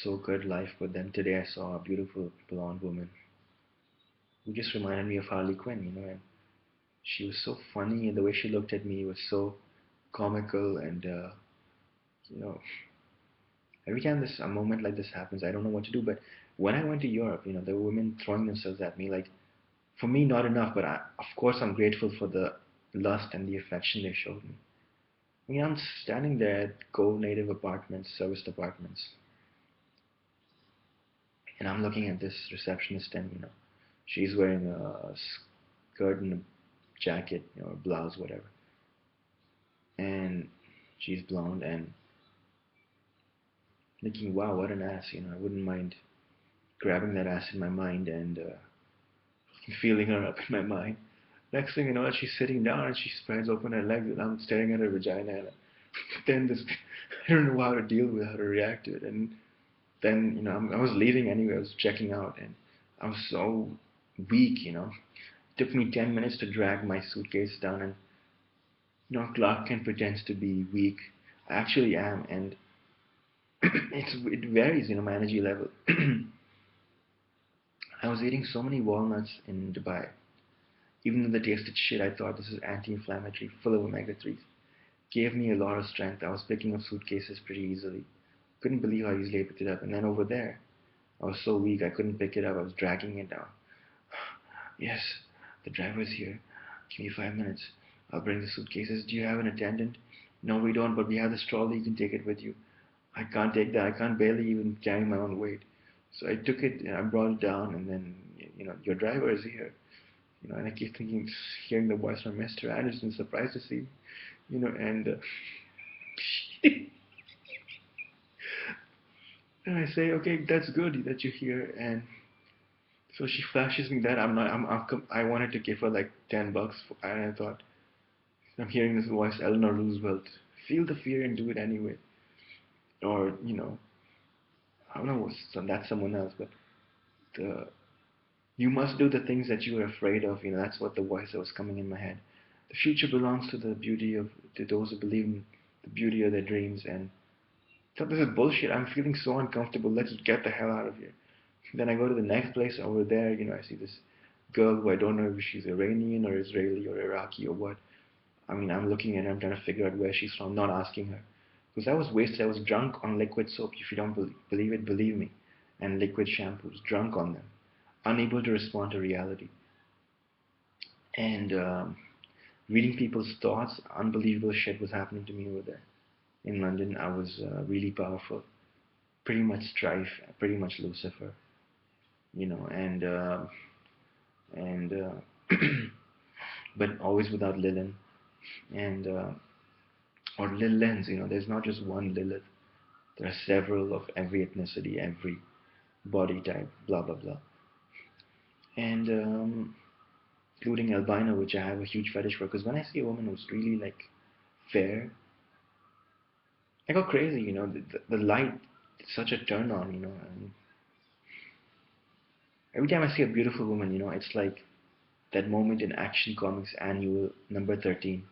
So good life. But then today I saw a beautiful blonde woman who just reminded me of Harley Quinn, and she was so funny, and the way she looked at me was so comical, and you know, every time a moment like this happens, I don't know what to do. But when I went to Europe, there were women throwing themselves at me. Like, for me, not enough, but of course I'm grateful for the lust and the affection they showed me. I'm standing there at Go Native apartments, serviced apartments, and I'm looking at this receptionist, and she's wearing a skirt and a jacket, or blouse, whatever, and she's blonde, and thinking, wow, what an ass, I wouldn't mind grabbing that ass in my mind and feeling her up in my mind. Next thing you know, she's sitting down and she spreads open her legs, and I'm staring at her vagina, and then this, I don't know how to deal with, how to react to it. And then, I was leaving anyway, I was checking out, and I was so weak, It took me 10 minutes to drag my suitcase down, and, Clark Kent pretends to be weak. I actually am, and it varies, my energy level. I was eating so many walnuts in Dubai. Even though they tasted shit, I thought this is anti-inflammatory, full of omega-3s. Gave me a lot of strength. I was picking up suitcases pretty easily. Couldn't believe how easily I picked it up. And then over there, I was so weak I couldn't pick it up. I was dragging it down. Yes, the driver's here. Give me 5 minutes. I'll bring the suitcases. Do you have an attendant? No, we don't, but we have this trolley. You can take it with you. I can't take that. I can't barely even carry my own weight. So I took it and I brought it down, and then, your driver is here. And I keep thinking, hearing the voice from Mr. Anderson, surprised to see, and and I say, okay, that's good that you're here. And so she flashes me that I wanted to give her like $10, and I thought, I'm hearing this voice, Eleanor Roosevelt, feel the fear and do it anyway. Or, I don't know, that's someone else, but the you must do the things that you are afraid of. That's what the voice that was coming in my head. The future belongs to to those who believe in the beauty of their dreams. And so this is bullshit. I'm feeling so uncomfortable. Let's get the hell out of here. Then I go to the next place over there. I see this girl who I don't know if she's Iranian or Israeli or Iraqi or what. I'm looking at her. I'm trying to figure out where she's from. Not asking her, because I was wasted. I was drunk on liquid soap. If you don't believe it, believe me. And liquid shampoos. Drunk on them, unable to respond to reality, and reading people's thoughts. Unbelievable shit was happening to me over there in London. I was really powerful, pretty much Strife, pretty much Lucifer, and and but always without Lilin. And or Lilens, there's not just one Lilith. There are several of every ethnicity, every body type, blah blah blah, and including albino, which I have a huge fetish for. Because when I see a woman who's really like fair, I go crazy. The light is such a turn on. And every time I see a beautiful woman, it's like that moment in Action Comics Annual number 13,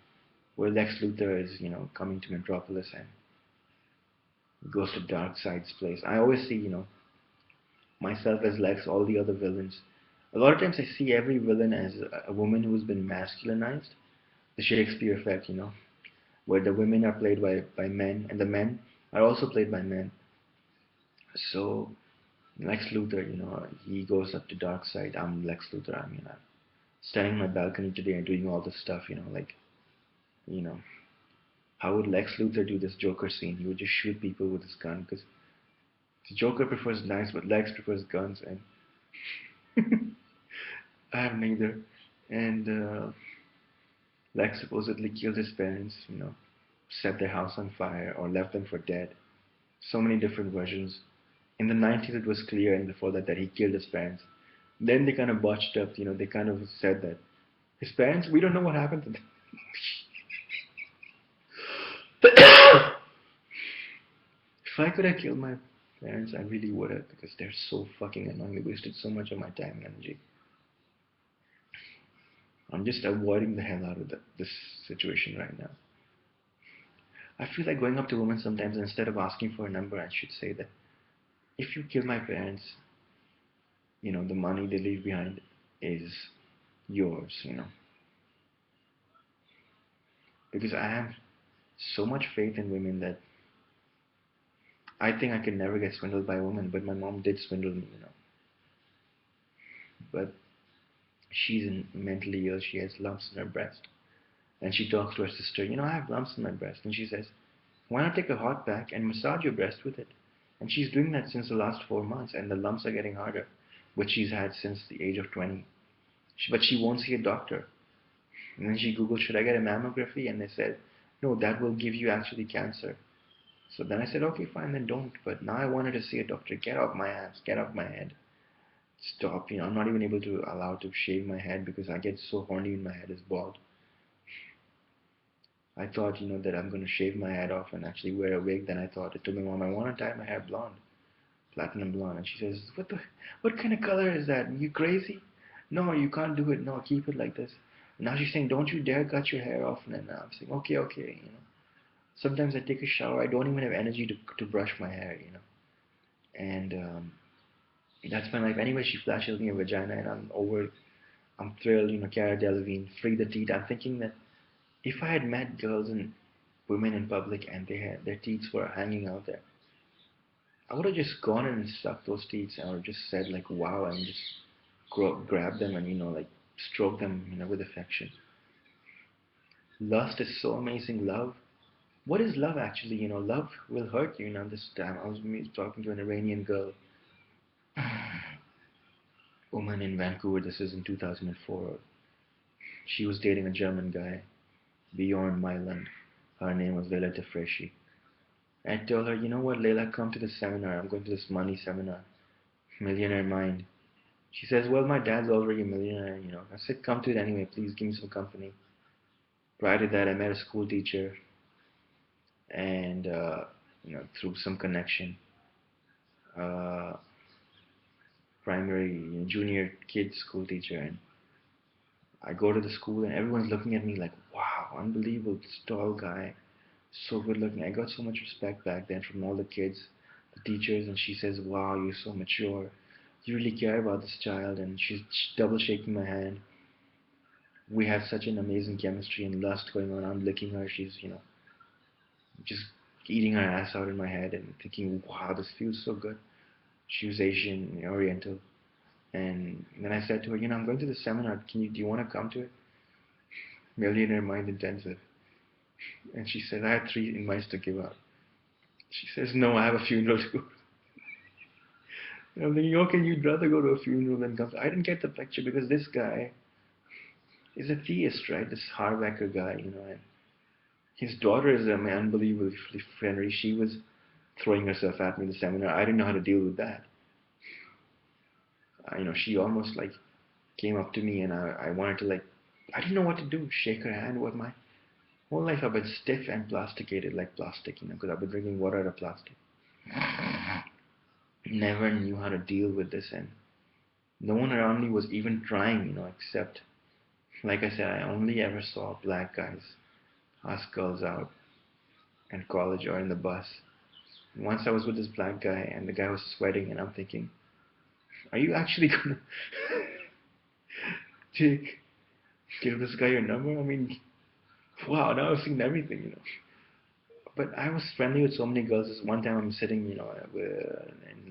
where Lex Luthor is, coming to Metropolis and goes to Darkseid's place. I always see, myself as Lex, all the other villains. A lot of times I see every villain as a woman who's been masculinized. The Shakespeare effect, where the women are played by men and the men are also played by men. So Lex Luthor, he goes up to Darkseid. I'm Lex Luthor. I'm standing on my balcony today and doing all this stuff, like, you know, how would Lex Luthor do this Joker scene? He would just shoot people with his gun because the Joker prefers knives, but Lex prefers guns, and I have neither. And Lex supposedly killed his parents, set their house on fire or left them for dead. So many different versions. In the 90s, it was clear, and before that, that he killed his parents. Then they kind of botched up, they kind of said that his parents, we don't know what happened to them. If I could have killed my parents, I really would have, because they're so fucking annoying. They wasted so much of my time and energy. I'm just avoiding the hell out of this situation right now. I feel like going up to women sometimes, and instead of asking for a number, I should say that if you kill my parents, the money they leave behind is yours, Because I have so much faith in women that I think I could never get swindled by a woman, but my mom did swindle me. But she's mentally ill. She has lumps in her breast. And she talks to her sister, I have lumps in my breast. And she says, why not take a hot pack and massage your breast with it? And she's doing that since the last 4 months, and the lumps are getting harder, which she's had since the age of 20. But she won't see a doctor. And then she Googled, should I get a mammography? And they said, no, that will give you actually cancer. So then I said, okay, fine, then don't. But now I wanted to see a doctor. Get off my ass. Get off my head. Stop. I'm not even able to allow to shave my head because I get so horny when my head is bald. I thought, that I'm going to shave my head off and actually wear a wig. Then I thought, I told my mom, I want to dye my hair blonde. Platinum blonde. And she says, what kind of color is that? You crazy? No, you can't do it. No, keep it like this. And now she's saying, don't you dare cut your hair off. And then I'm saying, okay. Sometimes I take a shower. I don't even have energy to brush my hair, And that's my life. Anyway, she flashes me a vagina and I'm over it. I'm thrilled, Cara Delevingne, free the teeth. I'm thinking that if I had met girls and women in public and their teeth were hanging out there, I would have just gone in and sucked those teeth and I would have just said like wow and just grab them and like stroke them with affection. Lust is so amazing. Love. What is love actually? Love will hurt you. This time I was talking to an Iranian girl, woman in Vancouver. This is in 2004. She was dating a German guy, Bjorn Myland. Her name was Leila Tefreshi. I told her, you know what, Leila, come to this seminar. I'm going to this money seminar, Millionaire Mind. She says, well, my dad's already a millionaire. I said, come to it anyway. Please give me some company. Prior to that, I met a school teacher, and through some connection, uh, primary, junior kids school teacher, and I go to the school, and everyone's looking at me like, wow, unbelievable, this tall guy, so good looking. I got so much respect back then from all the kids, the teachers, and she says, wow, you're so mature. You really care about this child, and she's double shaking my hand. We have such an amazing chemistry and lust going on. I'm licking her. She's, just eating her ass out in my head and thinking, wow, this feels so good. She was Asian, Oriental. And then I said to her, I'm going to the seminar. Do you want to come to it? Millionaire Mind Intensive. And she said, I had 3 invites to give out. She says, no, I have a funeral to go to. And I'm thinking, okay, you'd rather go to a funeral than come. I didn't get the picture because this guy is a theist, right? This Harvacker guy, and his daughter is unbelievably friendly. She was throwing herself at me in the seminar. I didn't know how to deal with that. She almost like came up to me, and I wanted to like, I didn't know what to do. Shake her hand. With my whole life I've been stiff and plasticated, like plastic, because I've been drinking water out of plastic. Never knew how to deal with this, and no one around me was even trying, except, like I said, I only ever saw black guys ask girls out in college or in the bus. And once I was with this black guy, and the guy was sweating, and I'm thinking, are you actually gonna take give this guy your number? I mean, wow, now I've seen everything. But I was friendly with so many girls. This one time I'm sitting, in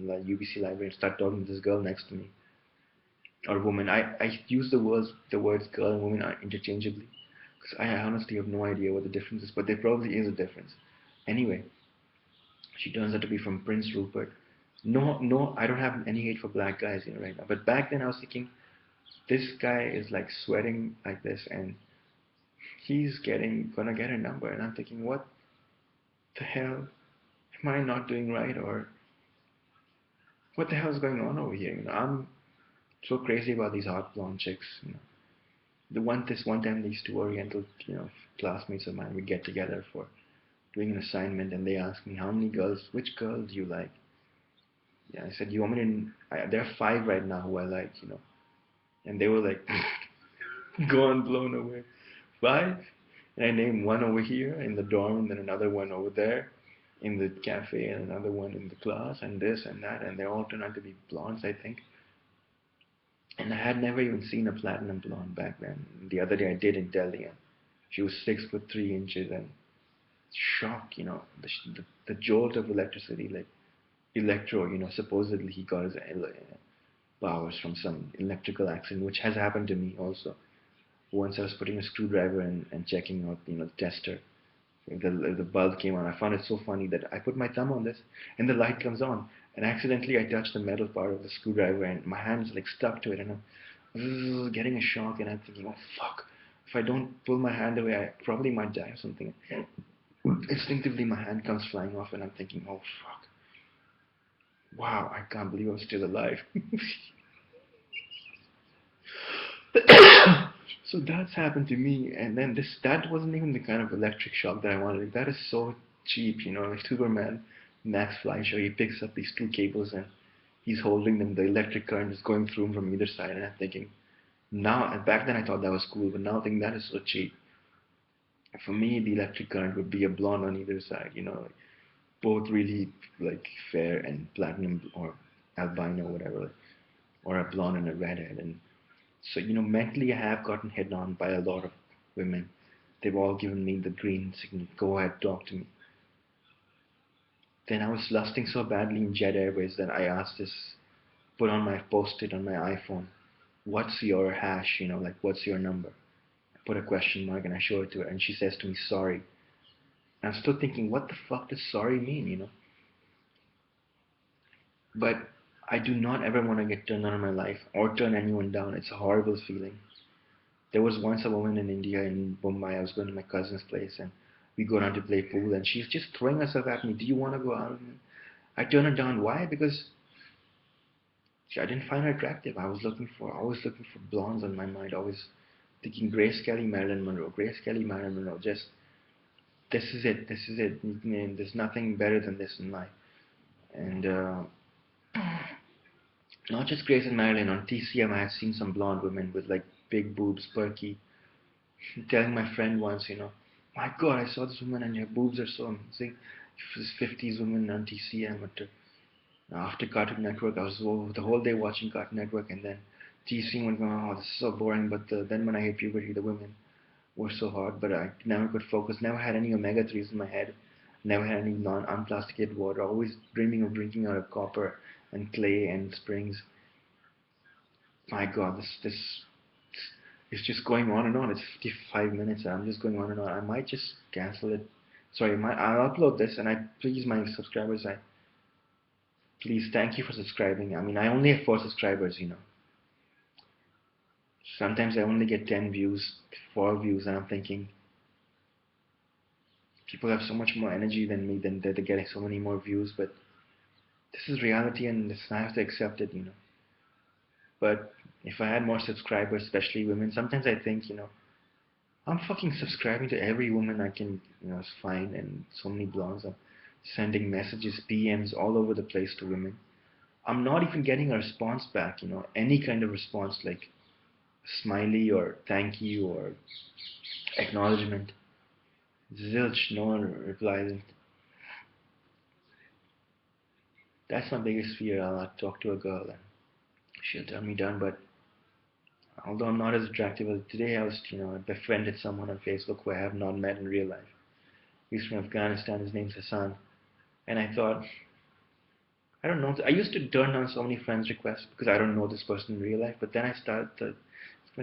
the UBC library and start talking to this girl next to me, or woman. I use the words girl and woman interchangeably because I honestly have no idea what the difference is, but there probably is a difference. Anyway, she turns out to be from Prince Rupert. No, no, I don't have any hate for black guys, right now. But back then I was thinking, this guy is like sweating like this, and he's gonna get a number, and I'm thinking, what the hell am I not doing right, or what the hell is going on over here? I'm so crazy about these hot blonde chicks. This one time these two Oriental, classmates of mine would get together for doing an assignment, and they asked me which girl do you like? Yeah, I said, you want me to? There are 5 right now who I like, and they were like, gone, blown away. 5, and I named one over here in the dorm, and then another one over there in the cafe, and another one in the class, and this and that, and they all turned out to be blondes, I think. And I had never even seen a platinum blonde back then. The other day I did in Delhi, and she was 6'3" and shock, the jolt of electricity, like electro, supposedly he got his powers from some electrical accident, which has happened to me also. Once I was putting a screwdriver in and checking out, the tester. The bulb came on. I found it so funny that I put my thumb on this, and the light comes on. And accidentally, I touched the metal part of the screwdriver, and my hand's like stuck to it, and I'm getting a shock. And I'm thinking, oh fuck! If I don't pull my hand away, I probably might die or something. Instinctively, my hand comes flying off, and I'm thinking, oh fuck! Wow, I can't believe I'm still alive. So that's happened to me, and then that wasn't even the kind of electric shock that I wanted. That is so cheap, like Superman, Max Fleischer. He picks up these 2 cables and he's holding them. The electric current is going through them from either side, and I'm thinking, now, back then I thought that was cool, but now I think that is so cheap. For me, the electric current would be a blonde on either side, like both really like fair and platinum or albino, whatever, or a blonde and a redhead, and so, mentally I have gotten hit on by a lot of women. They've all given me the green signal, go ahead, talk to me. Then I was lusting so badly in Jet Airways that I asked put on my post-it on my iPhone, what's your hash, like what's your number? I put a question mark and I show it to her, and she says to me, sorry. And I'm still thinking, what the fuck does sorry mean, But I do not ever want to get turned on in my life or turn anyone down. It's a horrible feeling. There was once a woman in India, in Mumbai. I was going to my cousin's place, and we go down to play pool, and she's just throwing herself at me. Do you want to go out with me? I turn her down. Why? Because I didn't find her attractive. Always looking for blondes on my mind. Always thinking Grace Kelly, Marilyn Monroe. Grace Kelly, Marilyn Monroe. Just, this is it. This is it. There's nothing better than this in life. And not just Grace and Marilyn. On TCM, I had seen some blonde women with like big boobs, perky, telling my friend once, my God, I saw this woman and your boobs are so amazing. This 50s woman on TCM. After Cartoon Network, I was the whole day watching Cartoon Network, and then TCM went, oh, this is so boring. But then when I hit puberty, the women were so hot, but I never could focus. Never had any omega-3s in my head. Never had any unplasticated water. Always dreaming of drinking out of copper and clay and springs. My God, this it's just going on and on. It's 55 minutes and I'm just going on and on. I might just cancel it. Sorry, I'll upload this, and please, my subscribers, please thank you for subscribing. I mean, I only have 4 subscribers, Sometimes I only get 10 views, 4 views, and I'm thinking, people have so much more energy than me, than they're getting so many more views, but this is reality and I have to accept it, But if I had more subscribers, especially women, sometimes I think, I'm fucking subscribing to every woman I can, find, and so many blogs. I'm sending messages, PMs all over the place to women. I'm not even getting a response back, any kind of response like smiley or thank you or acknowledgement. Zilch, no one replies. That's my biggest fear. I'll talk to a girl and she'll turn me down. But although I'm not as attractive as today, I befriended someone on Facebook who I have not met in real life. He's from Afghanistan. His name's Hassan. And I thought, I don't know. I used to turn down so many friends requests because I don't know this person in real life. But then I started to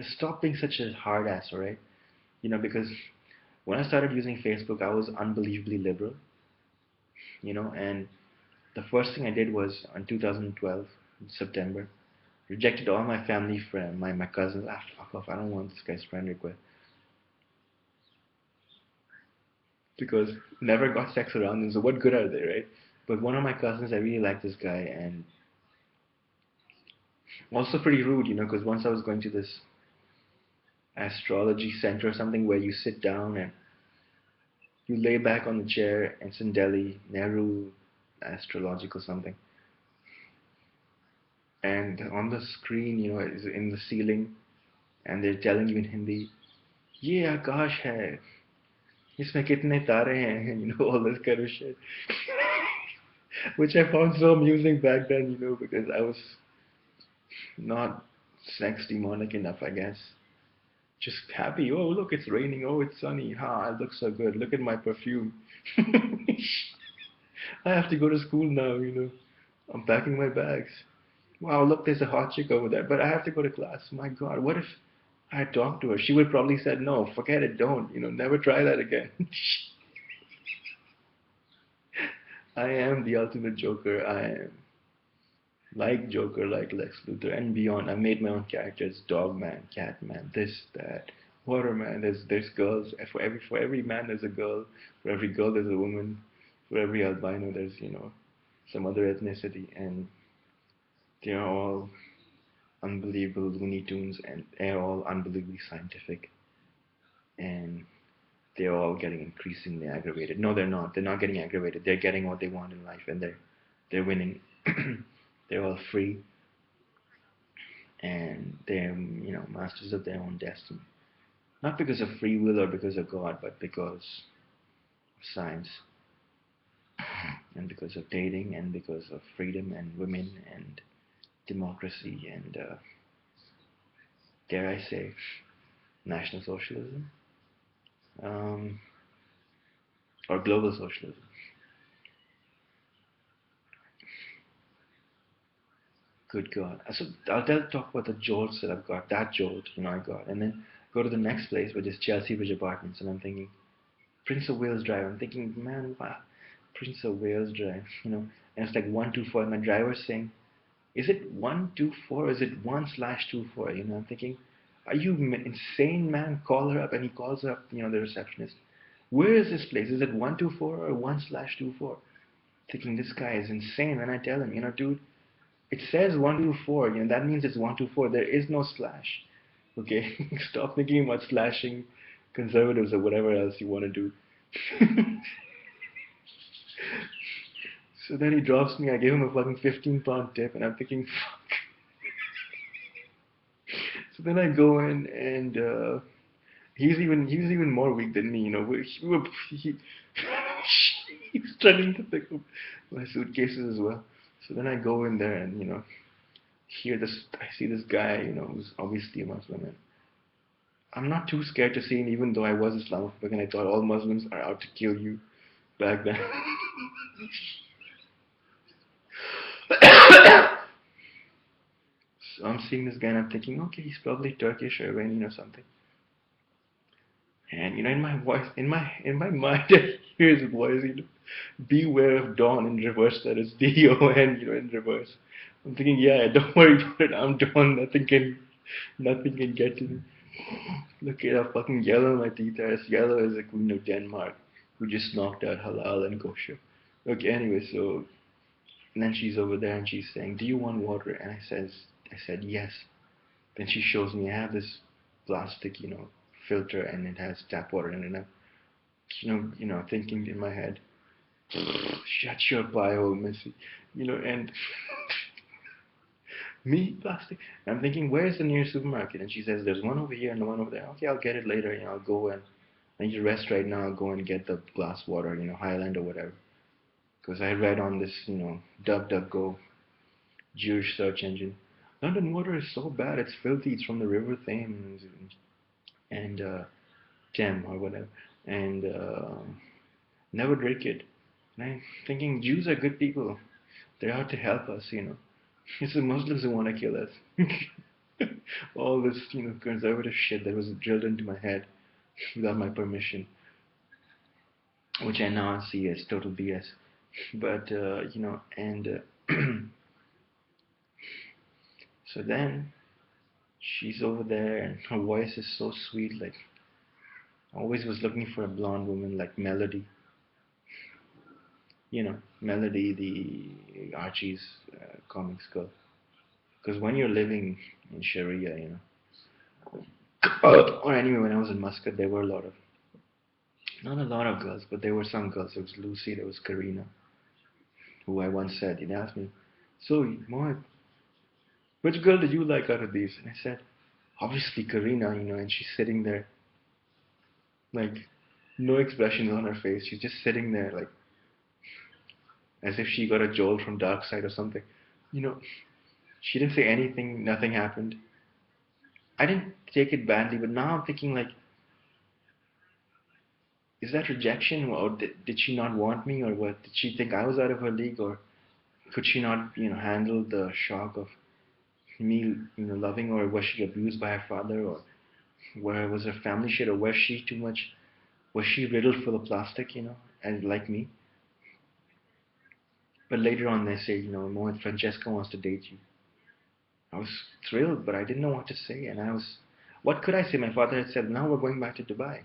stop being such a hard ass, alright? Because when I started using Facebook, I was unbelievably liberal, and the first thing I did was in 2012, in September, rejected all my family friends, my cousins. Fuck off, I don't want this guy's friend request. Because never got sex around them, so what good are they, right? But one of my cousins, I really like this guy, and also pretty rude, because once I was going to this astrology center or something where you sit down and you lay back on the chair. It's in Delhi, Nehru astrological something. And on the screen, is in the ceiling, and they're telling you in Hindi, "ये आकाश है, इसमें कितने तारे हैं," all this kind of shit, which I found so amusing back then, because I was not sex demonic enough, I guess. Just happy. Oh, look, it's raining. Oh, it's sunny. Ha, I look so good. Look at my perfume. I have to go to school now, I'm packing my bags. Wow, look, there's a hot chick over there, but I have to go to class. My God, what if I talked to her? She would probably said, no, forget it, don't, never try that again. I am the ultimate Joker. I am like Joker, like Lex Luthor, and beyond. I made my own characters: Dog Man, Cat Man, this, that, Water Man. There's girls. For every man there's a girl. For every girl there's a woman. For every albino there's some other ethnicity, and they're all unbelievable Looney Tunes, and they're all unbelievably scientific, and they're all getting increasingly aggravated. No, they're not. They're not getting aggravated. They're getting what they want in life, and they're winning. They're all free, and they're masters of their own destiny. Not because of free will or because of God, but because of science, and because of dating, and because of freedom and women and democracy and dare I say, National Socialism, um, or global socialism. Good God. So I'll talk about the jolts that I've got, that jolt, I got, and then go to the next place, which is Chelsea Bridge Apartments, and I'm thinking, Prince of Wales Drive. I'm thinking, man, wow, Prince of Wales Drive, and it's like 124, and my driver's saying, is it 124 or is it 1/24? I'm thinking, are you insane, man? Call her up. And he calls her up, the receptionist. Where is this place? Is it 124 or 1/24? Thinking this guy is insane. And I tell him, dude, it says 124. That means it's 124. There is no slash. Okay, stop thinking about slashing conservatives or whatever else you want to do. So then he drops me. I gave him a fucking 15-pound tip, and I'm thinking, fuck. So then I go in, and he was even more weak than me. He he's struggling to pick up my suitcases as well. So then I go in there, and I see this guy, who's obviously a Muslim, and I'm not too scared to see him, even though I was Islamophobic and I thought all Muslims are out to kill you back then. So I'm seeing this guy and I'm thinking, okay, he's probably Turkish or Iranian or something. And in my voice, in my mind, I hear his voice, beware of Dawn in reverse. That is DON, in reverse. I'm thinking, yeah, don't worry about it. I'm Dawn. Nothing can Nothing can get to me. Look at how fucking yellow my teeth are. As yellow as the Queen of Denmark, who just knocked out halal and kosher. Okay, anyway, so and then she's over there and she's saying, "Do you want water?" And I said yes. Then she shows me I have this plastic, filter, and it has tap water in it. And I'm, thinking in my head, shut your pie hole, Missy. And me, plastic. And I'm thinking, where's the nearest supermarket? And she says, there's one over here and one over there. Okay, I'll get it later. I'll go and I need to rest right now. I'll go and get the glass water, Highland or whatever. Because I read on this, DuckDuckGo Jewish search engine. London water is so bad, it's filthy. It's from the River Thames and Thames or whatever. And never drink it. And I'm thinking, Jews are good people. They're out to help us. It's the Muslims who want to kill us. All this, conservative shit that was drilled into my head without my permission, which I now see as total BS. But, and so then she's over there and her voice is so sweet. Like, I always was looking for a blonde woman like Melody. Melody, the Archie's comics girl. Because when you're living in Sharia, or anyway, when I was in Muscat, there were not a lot of girls, but there were some girls. There was Lucy, there was Karina, who I once said, asked me, so, Mohit, which girl did you like out of these? And I said, obviously Karina, and she's sitting there, like, no expressions on her face. She's just sitting there, like, as if she got a jolt from Dark Side or something. You know, she didn't say anything, nothing happened. I didn't take it badly, but now I'm thinking, like, is that rejection, or did she not want me, or what? Did she think I was out of her league, or could she not, handle the shock of me, loving, or was she abused by her father, or where was her family shit, or was she too much, was she riddled full of plastic, and like me? But later on they say, Mohit, Francesca wants to date you. I was thrilled, but I didn't know what to say, and what could I say? My father had said, now we're going back to Dubai.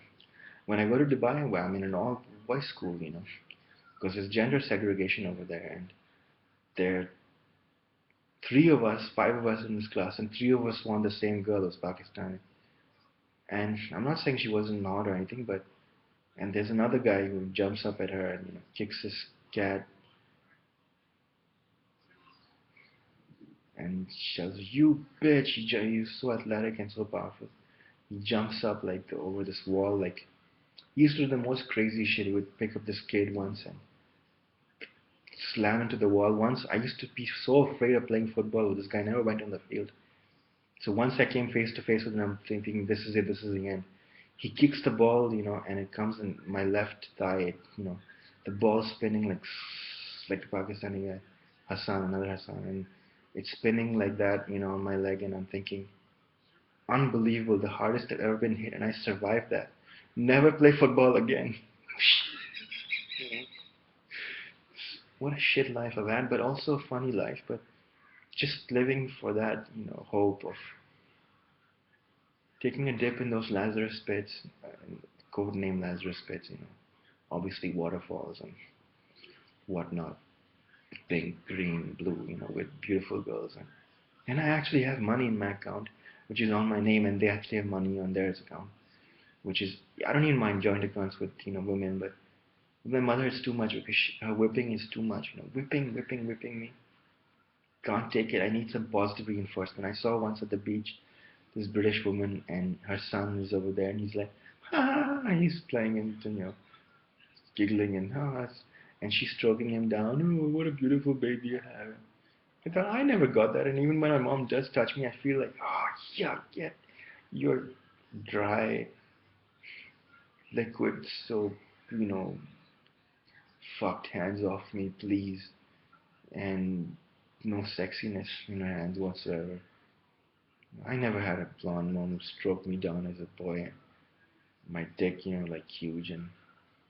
When I go to Dubai, well, I'm in an all-boys school, because there's gender segregation over there, and there are five of us in this class, and three of us want the same girl as Pakistani. And I'm not saying she wasn't hot or anything, but and there's another guy who jumps up at her and kicks his cat and shouts, "You bitch! He's so athletic and so powerful." He jumps up like over this wall, like he used to do the most crazy shit. He would pick up this kid once and slam into the wall. Once I used to be so afraid of playing football with this guy. I never went on the field. So once I came face to face with him, I'm thinking, this is it. This is the end. He kicks the ball, and it comes in my left thigh. The ball spinning like the Pakistani guy, Hassan, another Hassan, and it's spinning like that, on my leg, and I'm thinking, unbelievable, the hardest I've ever been hit, and I survived that. Never play football again. What a shit life I've had, but also a funny life. But just living for that, hope of taking a dip in those Lazarus pits, code name Lazarus pits, obviously waterfalls and whatnot, pink, green, blue, with beautiful girls. And I actually have money in my account, which is on my name, and they actually have money on theirs account, which is, I don't even mind joint accounts with, women, but with my mother it's too much because her whipping is too much, whipping me. Can't take it. I need some positive reinforcement. I saw once at the beach this British woman and her son is over there and he's like, ah, and he's playing and giggling and and she's stroking him down. Oh, what a beautiful baby you have. I thought I never got that, and even when my mom does touch me, I feel like, oh yuck, get your dry liquid soap, fucked hands off me, please, and no sexiness in her hands whatsoever. I never had a blonde mom who stroked me down as a boy. My dick, like huge, and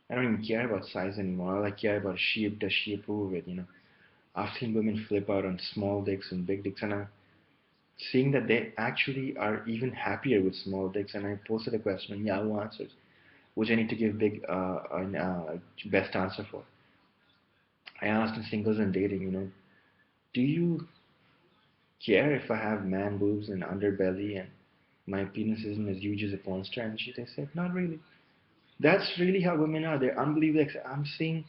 I don't even care about size anymore. All I care about is does she approve of it, I've seen women flip out on small dicks and big dicks, and seeing that they actually are even happier with small dicks. And I posted a question on Yahoo Answers, which I need to give big best answer for. I asked in singles and dating, do you care if I have man boobs and underbelly and my penis isn't as huge as a porn star? And they said, not really. That's really how women are. They're unbelievably. I'm seeing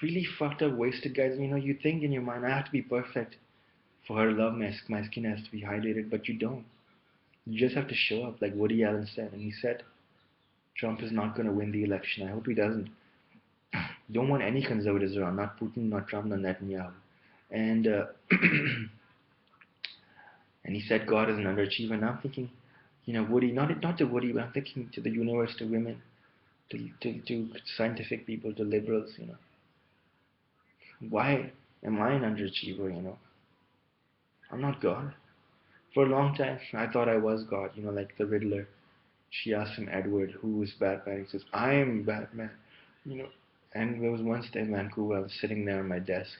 really fucked up, wasted guys. You think in your mind, I have to be perfect for her to love me. My skin has to be hydrated, but you don't. You just have to show up, like Woody Allen said. And he said, Trump is not going to win the election. I hope he doesn't. Don't want any conservatives around, not Putin, not Trump, not Netanyahu. And and he said God is an underachiever. And I'm thinking, Woody, not to Woody, but I'm thinking to the universe, to women, to scientific people, to liberals. Why am I an underachiever? I'm not God. For a long time, I thought I was God. Like the Riddler. She asked him, Edward, who is Batman? He says, I am Batman. You know. And there was one day in Vancouver, I was sitting there on my desk,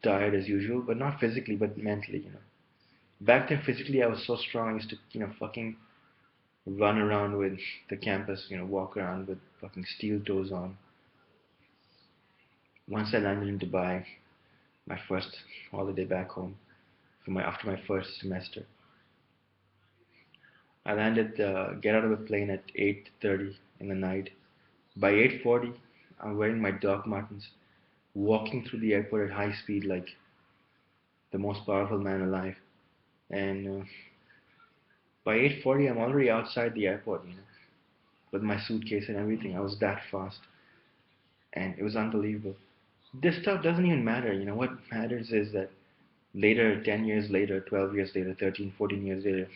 tired as usual, but not physically, but mentally. Back then, physically, I was so strong. I used to, fucking run around with the campus, walk around with fucking steel toes on. Once I landed in Dubai, my first holiday back home, after my first semester, I landed, get out of the plane at 8:30 in the night. By 8:40, I'm wearing my Doc Martens, walking through the airport at high speed like the most powerful man alive. And by 8:40, I'm already outside the airport, with my suitcase and everything. I was that fast, and it was unbelievable. This stuff doesn't even matter. What matters is that later, 10 years later, 12 years later, 13, 14 years later,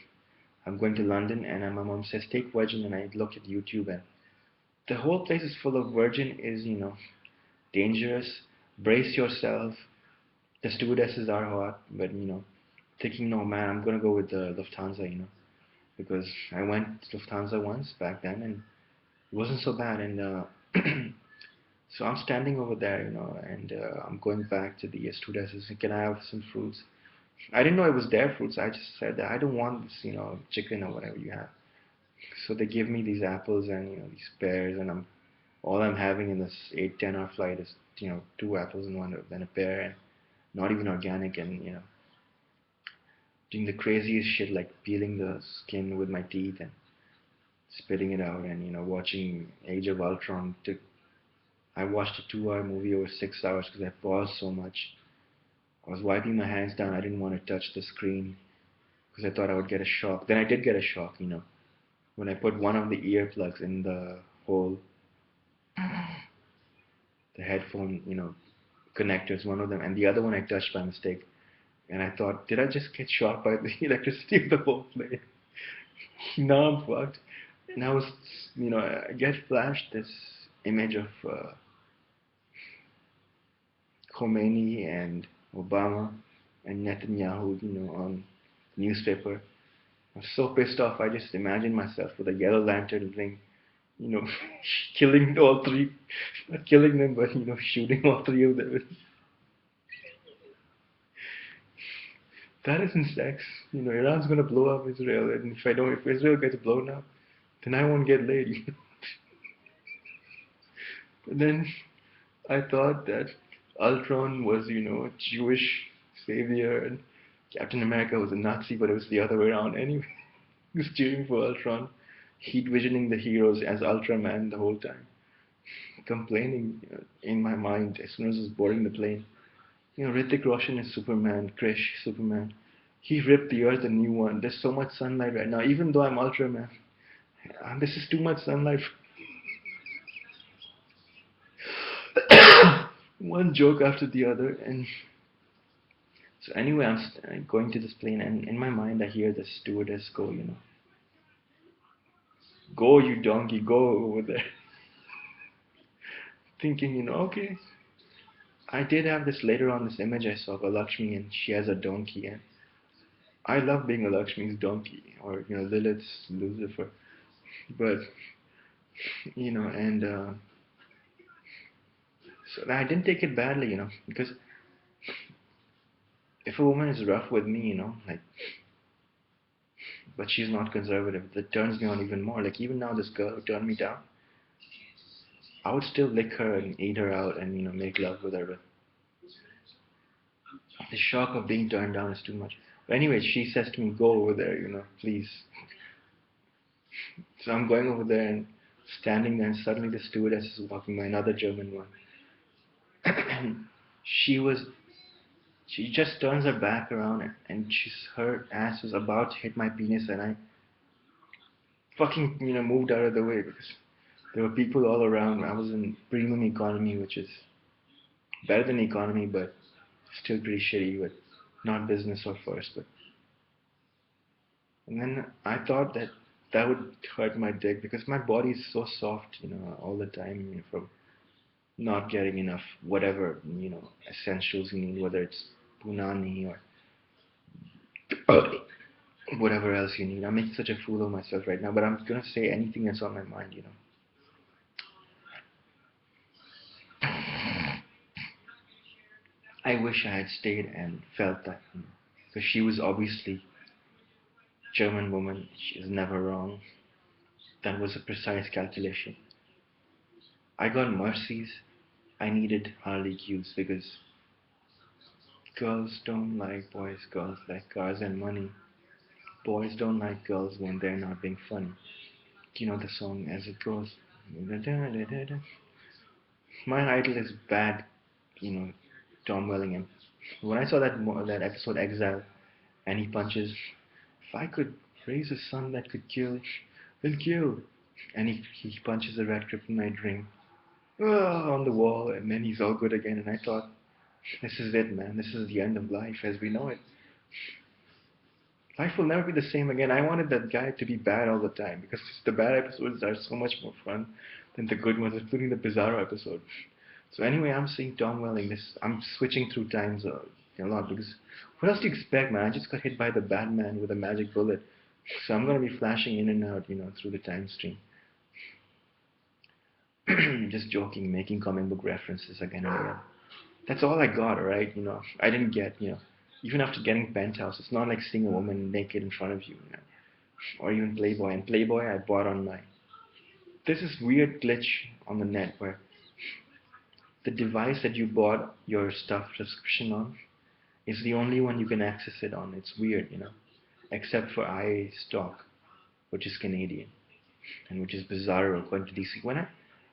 I'm going to London, and my mom says, take Virgin, and I look at YouTube, and the whole place is full of Virgin is, dangerous, brace yourself, the stewardesses are hot, but, thinking, no, man, I'm going to go with the Lufthansa, because I went to Lufthansa once back then, and it wasn't so bad, and so I'm standing over there, and I'm going back to the stewardesses, and can I have some fruits? I didn't know it was their fruits. I just said that I don't want this, chicken or whatever you have. So they give me these apples and these pears, and all I'm having in this 8-10 hour flight is 2 apples and one then a pear, and not even organic, and doing the craziest shit like peeling the skin with my teeth and spitting it out, and watching Age of Ultron. I watched a 2 hour movie over 6 hours because I paused so much. I was wiping my hands down. I didn't want to touch the screen because I thought I would get a shock. Then I did get a shock, when I put one of the earplugs in the hole, the headphone, connectors, one of them, and the other one I touched by mistake. And I thought, did I just get shocked by the electricity of the whole plane? Now I'm fucked. And I was, I get flashed this image of Khomeini and Obama and Netanyahu, on newspaper. I was so pissed off, I just imagined myself with a yellow lantern ring, you know, killing all three, not killing them, but, shooting all three of them. That isn't sex. Iran's gonna blow up Israel, and if Israel gets blown up, then I won't get laid. But then I thought that Ultron was, a Jewish savior, and Captain America was a Nazi, but it was the other way around anyway. He was cheering for Ultron, heat visioning the heroes as Ultraman the whole time, complaining in my mind as soon as I was boarding the plane. Hrithik Roshan is Superman, Krish, Superman. He ripped the earth a new one. There's so much sunlight right now, even though I'm Ultraman. This is too much sunlight. One joke after the other, and so anyway, I'm going to this plane, and in my mind, I hear the stewardess go, go, you donkey, go over there. Thinking, okay. I did have this later on, this image I saw of a Lakshmi, and she has a donkey, and I love being a Lakshmi's donkey, or, Lilith's Lucifer. But, and so I didn't take it badly, because if a woman is rough with me, like, but she's not conservative, that turns me on even more. Like, even now, this girl who turned me down, I would still lick her and eat her out and, make love with her. But the shock of being turned down is too much. But anyway, she says to me, go over there, please. So I'm going over there and standing there, and suddenly the stewardess is walking by, another German one. And she just turns her back around, and her ass was about to hit my penis, and I fucking, moved out of the way because there were people all around. I was in premium economy, which is better than economy, but still pretty shitty, but not business or first. But and then I thought that would hurt my dick because my body is so soft, all the time, from not getting enough whatever, essentials you need, whether it's punani or whatever else you need. I'm making such a fool of myself right now, but I'm gonna say anything that's on my mind. I wish I had stayed and felt that, because she was obviously German woman. She is never wrong. That was a precise calculation. I got mercies. I needed Harley Qs because girls don't like boys. Girls like cars and money. Boys don't like girls when they're not being funny. You know the song as it goes. My idol is bad, Tom Wellingham. When I saw that episode Exile, and he punches, if I could raise a son that could kill, will kill. And he punches a red kryptonite ring on the wall, and then he's all good again. And I thought, this is it, man. This is the end of life as we know it. Life will never be the same again. I wanted that guy to be bad all the time because the bad episodes are so much more fun than the good ones, including the Bizarro episode. So anyway, I'm seeing Tom Welling. I'm switching through times a lot because what else do you expect, man? I just got hit by the Batman with a magic bullet, so I'm gonna be flashing in and out, through the time stream. Just joking, making comic book references again and again. That's all I got, alright? I didn't get, even after getting Penthouse, it's not like seeing a woman naked in front of you, or even Playboy. And Playboy I bought online. There's this weird glitch on the net where the device that you bought your stuff subscription on is the only one you can access it on. It's weird, except for iStock, which is Canadian, and which is bizarre according to DC.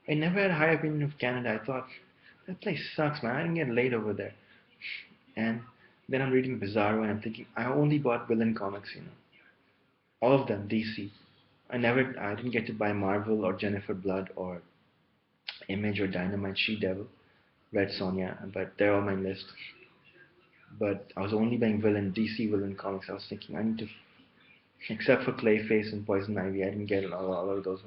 I never had a high opinion of Canada. I thought, that place sucks, man. I didn't get laid over there. And then I'm reading Bizarro and I'm thinking, I only bought villain comics, all of them, DC. I didn't get to buy Marvel or Jennifer Blood or Image or Dynamite, She-Devil, Red Sonja, but they're on my list. But I was only buying DC villain comics. I was thinking, I need to, except for Clayface and Poison Ivy, I didn't get all of those.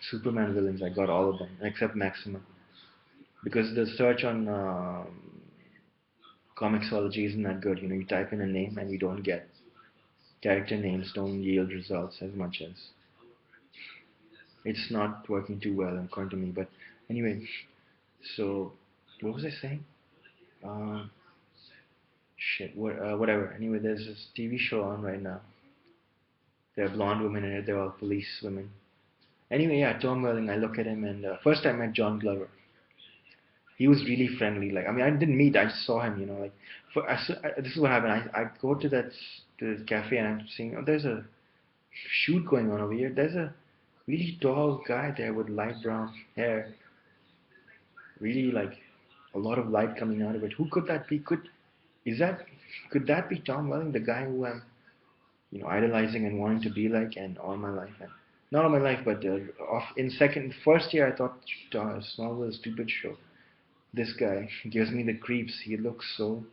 Superman villains, I got all of them, except Maximum. Because the search on Comixology isn't that good. You type in a name and you don't get character names, don't yield results as much as. It's not working too well according to me. But anyway, so what was I saying? Whatever. Anyway, there's this TV show on right now. There are blonde women in it. They're all police women. Anyway, yeah, Tom Welling. I look at him, and first I met John Glover. He was really friendly. Like, I mean, I didn't meet. I just saw him. Like, this is what happened. I go to the cafe, and I'm seeing, oh, there's a shoot going on over here. There's a really tall guy there with light brown hair. Really, like, a lot of light coming out of it. Who could that be? Could that be Tom Welling, the guy who I'm, idolizing and wanting to be like, and all my life, and not all my life, but first year I thought Small was a stupid show. This guy gives me the creeps. He looks so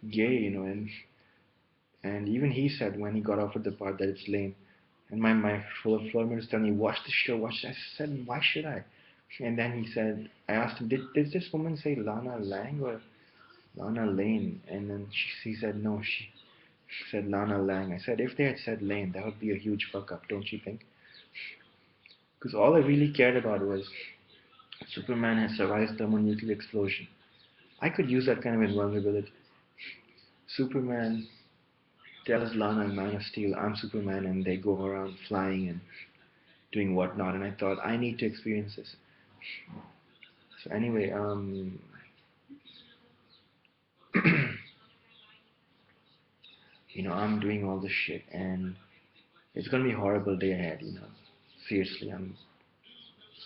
gay, and even he said when he got offered the part that it's lame. And my full of floor was telling me, watch the show, watch it. I said, why should I? And then he said, I asked him, did this woman say Lana Lang or Lana Lane? And then he said, no, she said Lana Lang. I said, if they had said Lane, that would be a huge fuck up, don't you think? Because all I really cared about was Superman has survived thermonuclear explosion. I could use that kind of invulnerability. Superman tells Lana and Man of Steel, I'm Superman, and they go around flying and doing whatnot, and I thought, I need to experience this. So anyway, I'm doing all this shit, and it's gonna be a horrible day ahead. Seriously, as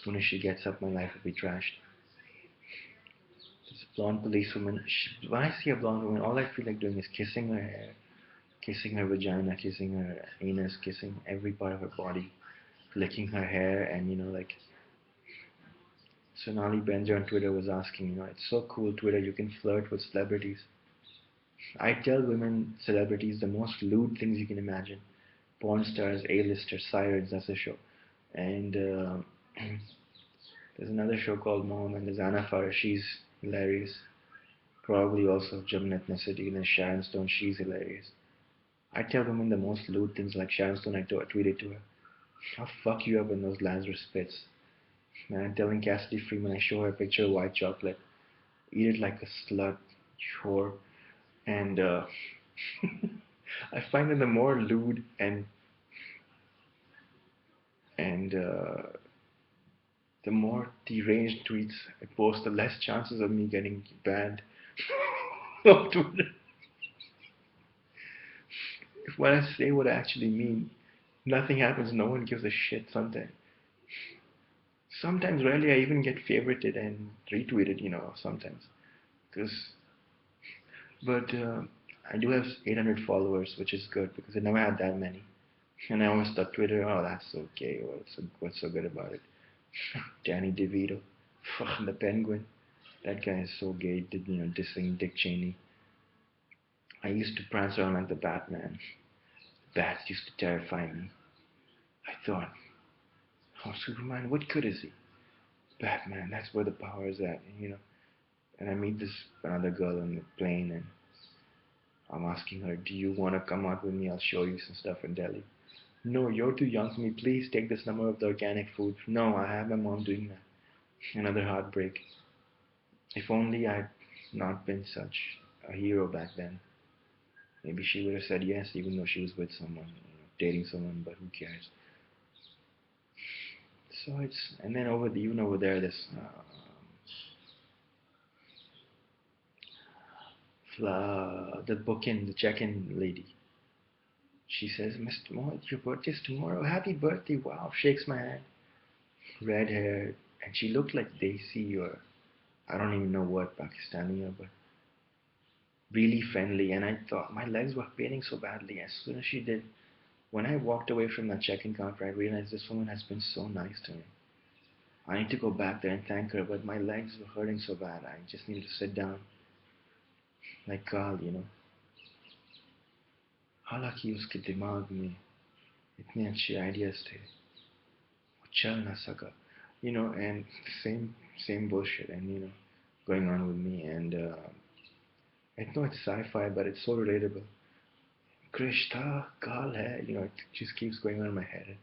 soon as she gets up, my life will be trashed. This blonde policewoman, when I see a blonde woman, all I feel like doing is kissing her hair, kissing her vagina, kissing her anus, kissing every part of her body, licking her hair, and like Sonali Benzer on Twitter was asking, it's so cool, Twitter, you can flirt with celebrities. I tell women celebrities the most lewd things you can imagine. Porn stars, A-listers, sirens, that's the show. And there's another show called Mom, and there's Anna Farah, she's hilarious. Probably also of German ethnicity, and then Sharon Stone, she's hilarious. I tell women the most lewd things like Sharon Stone, I tweeted to her, I'll fuck you up in those Lazarus pits. Man, I'm telling Cassidy Freeman, I show her a picture of white chocolate. Eat it like a slut, whore. And I find that the more lewd and the more deranged tweets I post, the less chances of me getting banned on Twitter. If when I say what I actually mean, nothing happens, no one gives a shit sometimes. Sometimes, rarely, I even get favorited and retweeted, sometimes. Because, but I do have 800 followers, which is good because I never had that many. And I always thought Twitter, oh, that's okay. What's so good about it? Danny DeVito, fucking the Penguin. That guy is so gay. Dissing Dick Cheney. I used to prance around like the Batman. Bats used to terrify me. I thought, oh, Superman, what good is he? Batman, that's where the power is at. And I meet this another girl on the plane, and I'm asking her, do you want to come out with me? I'll show you some stuff in Delhi. No, you're too young for me. Please take this number of the organic food. No, I have my mom doing that. Another heartbreak. If only I'd not been such a hero back then. Maybe she would have said yes, even though she was with someone, dating someone, but who cares? So and then even over there, this the check-in lady. She says, Mr. Mohit, your birthday's tomorrow. Happy birthday. Wow. Shakes my hand. Red hair. And she looked like Desi or I don't even know what Pakistani, but really friendly. And I thought my legs were paining so badly. As soon as she did, when I walked away from that check-in counter, I realized this woman has been so nice to me. I need to go back there and thank her, but my legs were hurting so bad. I just needed to sit down. Like Carl. हालांकि उसके दिमाग में इतने अच्छे ideas थे वो चल ना सका and same bullshit and going on with me and I know it's sci-fi but it's so relatable Krish tha kaal hai it just keeps going on in my head I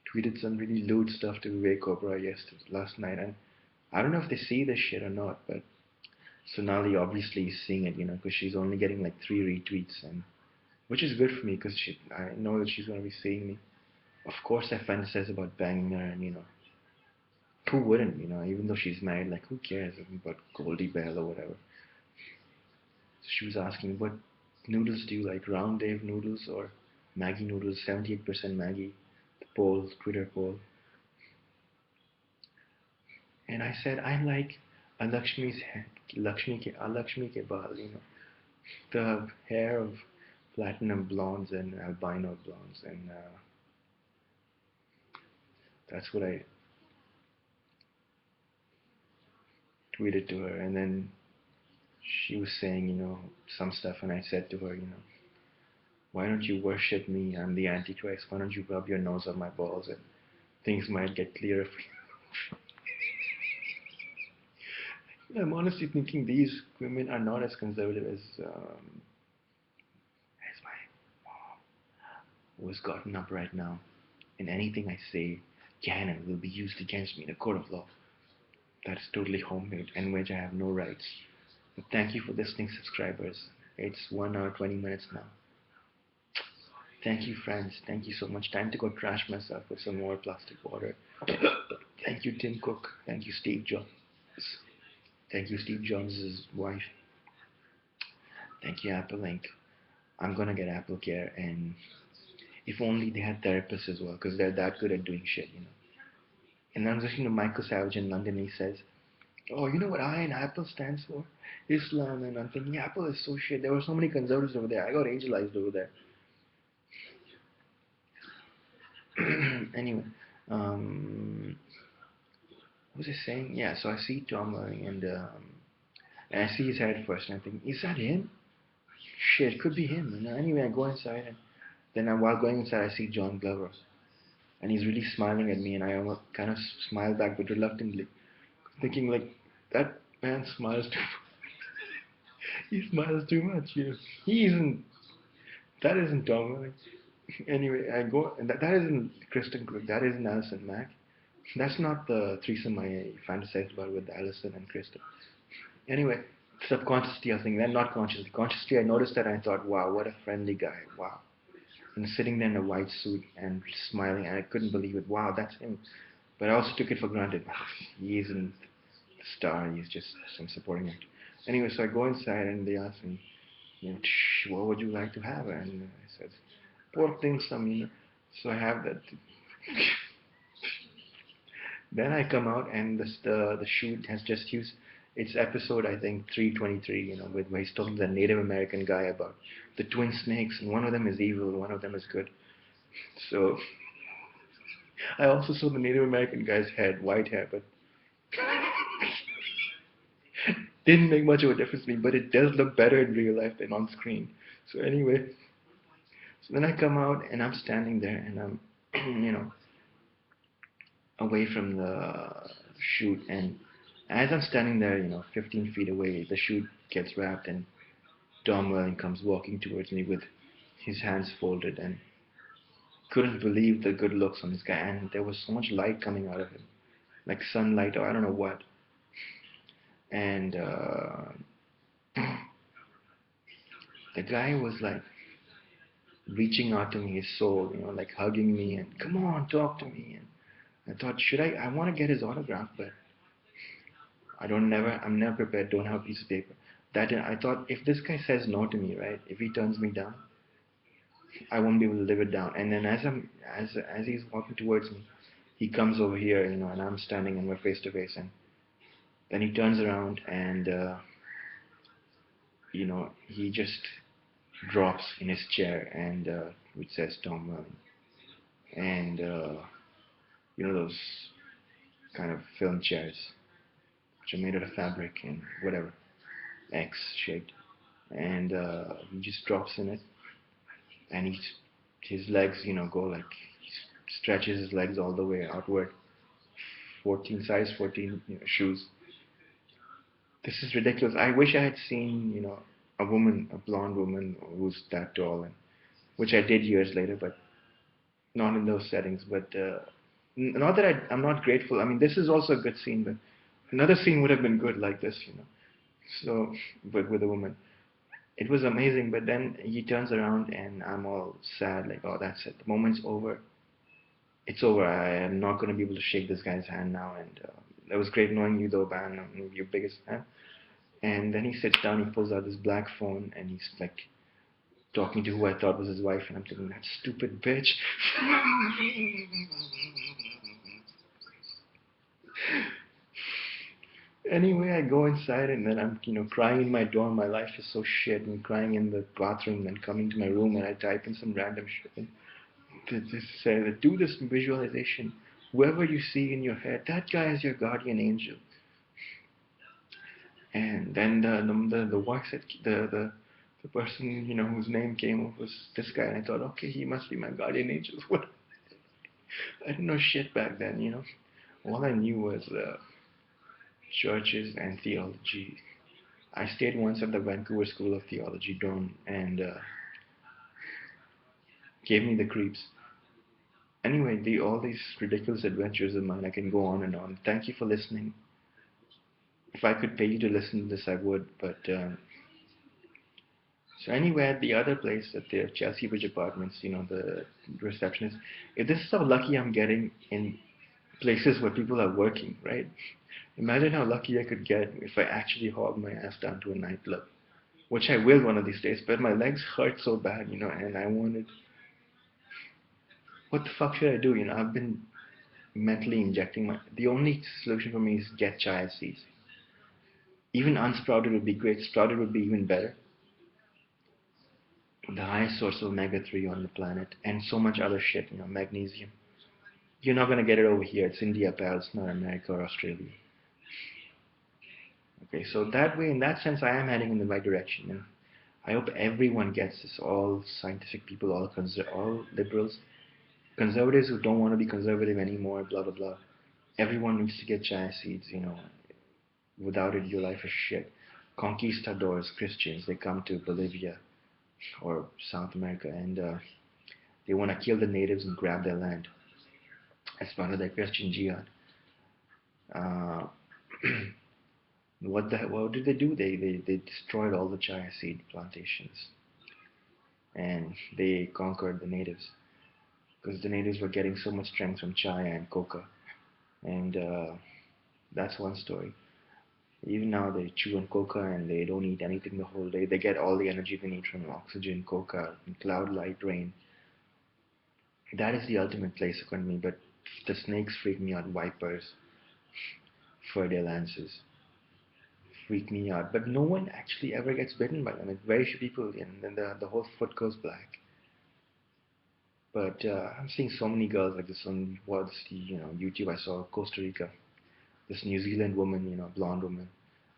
tweeted some really lewd stuff to Vivek Cobra last night and I don't know if they see this shit or not but Sonali obviously is seeing it because she's only getting like 3 retweets and which is good for me because I know that she's going to be seeing me. Of course, I fantasize about banging her, and who wouldn't, even though she's married, like, who cares about Goldie Bell or whatever. So she was asking, what noodles do you like, round Dave noodles or Maggie noodles, 78% Maggie, the poll, Twitter poll. And I said, I like Alakshmi's hair, Alakshmi ke baal, the hair of platinum blondes and albino blondes, and that's what I tweeted to her, and then she was saying, some stuff, and I said to her, why don't you worship me? I'm the Antichrist. Why don't you rub your nose on my balls and things might get clearer for you? I'm honestly thinking these women are not as conservative as my mom, who has gotten up right now, and anything I say can and will be used against me in a court of law. That is totally homemade, and which I have no rights. Thank you for listening, subscribers. It's 1 hour 20 minutes now. Thank you, friends. Thank you so much. Time to go trash myself with some more plastic water. Thank you, Tim Cook. Thank you, Steve Jobs. Thank you, Steve Jobs' wife. Thank you, Apple Inc. I'm gonna get Apple Care, and if only they had therapists as well, because they're that good at doing shit, you know. And I'm listening to Michael Savage in London. He says, "Oh, you know what I and Apple stands for? Islam." And I'm thinking, Apple is so shit. There were so many conservatives over there. I got angelized over there. Anyway, um, what was I saying? Yeah, so I see Tom Murray, and I see his head first, and I think, is that him? Shit, could be him. And anyway, I go inside, and then while going inside, I see John Glover, and he's really smiling at me, and I almost kind of smile back, but reluctantly, thinking like, that man smiles too. He smiles too much. You know, he isn't. That isn't Tom Murray. Anyway, I go, and that isn't Kristen Cook. That isn't Alison Mack. That's not the threesome I fantasized about with Alison and Kristen. Anyway, subconsciously I was thinking that, not consciously. Consciously, I noticed that, and I thought, wow, what a friendly guy. Wow. And sitting there in a white suit and smiling, and I couldn't believe it. Wow, that's him. But I also took it for granted. He isn't the star. He's just some supporting actor. Anyway, so I go inside, and they ask me, you know, what would you like to have? And I said, pork dim sum, you know. So I have that. Then I come out, and the shoot has just used. It's episode, I think, 323, you know, with where he's talking to the Native American guy about the twin snakes, and one of them is evil, one of them is good. So I also saw the Native American guy's head, white hair, but didn't make much of a difference to me. But it does look better in real life than on screen. So anyway, so then I come out, and I'm standing there, and I'm, you know, away from the shoot, and as I'm standing there, you know, 15 feet away, the shoot gets wrapped, and Tom Welling comes walking towards me with his hands folded, and couldn't believe the good looks on this guy, and there was so much light coming out of him, like sunlight or I don't know what, and the guy was like reaching out to me, his soul, you know, like hugging me and come on, talk to me, and I thought, I want to get his autograph, but I'm never prepared, don't have a piece of paper. That I thought, if this guy says no to me, right, if he turns me down, I won't be able to live it down. And then as he's walking towards me, he comes over here, you know, and I'm standing and we're face to face, and then he turns around and you know, he just drops in his chair, and which says Tom Welling, and you know, those kind of film chairs which are made out of fabric and whatever, X shaped, and he just drops in it, and his legs, you know, go like, he stretches his legs all the way outward, 14 size 14, you know, shoes. This is ridiculous. I wish I had seen, you know, a woman, a blonde woman who's that tall, and which I did years later, but not in those settings. But not that I'm not grateful. I mean, this is also a good scene, but another scene would have been good like this, you know. So, but with a woman, it was amazing. But then he turns around, and I'm all sad, like, oh, that's it. The moment's over. It's over. I am not going to be able to shake this guy's hand now. And it was great knowing you, though, man. I'm your biggest fan. And then he sits down, he pulls out this black phone, and he's like talking to who I thought was his wife, and I'm thinking, that stupid bitch. Anyway, I go inside, and then I'm, you know, crying in my dorm. My life is so shit, and crying in the bathroom, then coming to my room, and I type in some random shit to just say that, do this visualization. Whoever you see in your head, that guy is your guardian angel. And then the wife said, the person, you know, whose name came up was this guy, and I thought, okay, he must be my guardian angel. What? I didn't know shit back then, you know. All I knew was churches and theology. I stayed once at the Vancouver School of Theology dorm, and gave me the creeps. Anyway, all these ridiculous adventures of mine, I can go on and on. Thank you for listening. if I could pay you to listen to this, I would. But so anyway, at the other place, at the Chelsea Bridge Apartments, the receptionist, if this is how lucky I'm getting in places where people are working, right? Imagine how lucky I could get if I actually hauled my ass down to a nightclub, which I will one of these days. But my legs hurt so bad, and I wanted, what the fuck should I do? I've been mentally injecting the only solution for me is get chia seeds. Even unsprouted would be great. Sprouted would be even better. The highest source of omega-3 on the planet, and so much other shit, magnesium. You're not gonna get it over here. It's India, pal. It's not America or Australia. Okay, so that way, in that sense, I am heading in the right direction. I hope everyone gets this. All scientific people, all liberals, conservatives who don't want to be conservative anymore, blah blah blah. Everyone needs to get chia seeds. Without it, your life is shit. Conquistadors, Christians, they come to Bolivia or South America, and they want to kill the natives and grab their land as part of their Christian jihad. Uh, what did they do? They destroyed all the chia seed plantations, and they conquered the natives because the natives were getting so much strength from chia and coca, and that's one story. Even now they chew on coca and they don't eat anything the whole day. They get all the energy they need from oxygen, coca, and cloud, light, rain. That is the ultimate place according to me. But the snakes freak me out. Vipers, fur lances freak me out. But no one actually ever gets bitten by them. It's very few people, and then the whole foot goes black. But I'm seeing so many girls like this on YouTube. I saw Costa Rica. This New Zealand woman, blonde woman.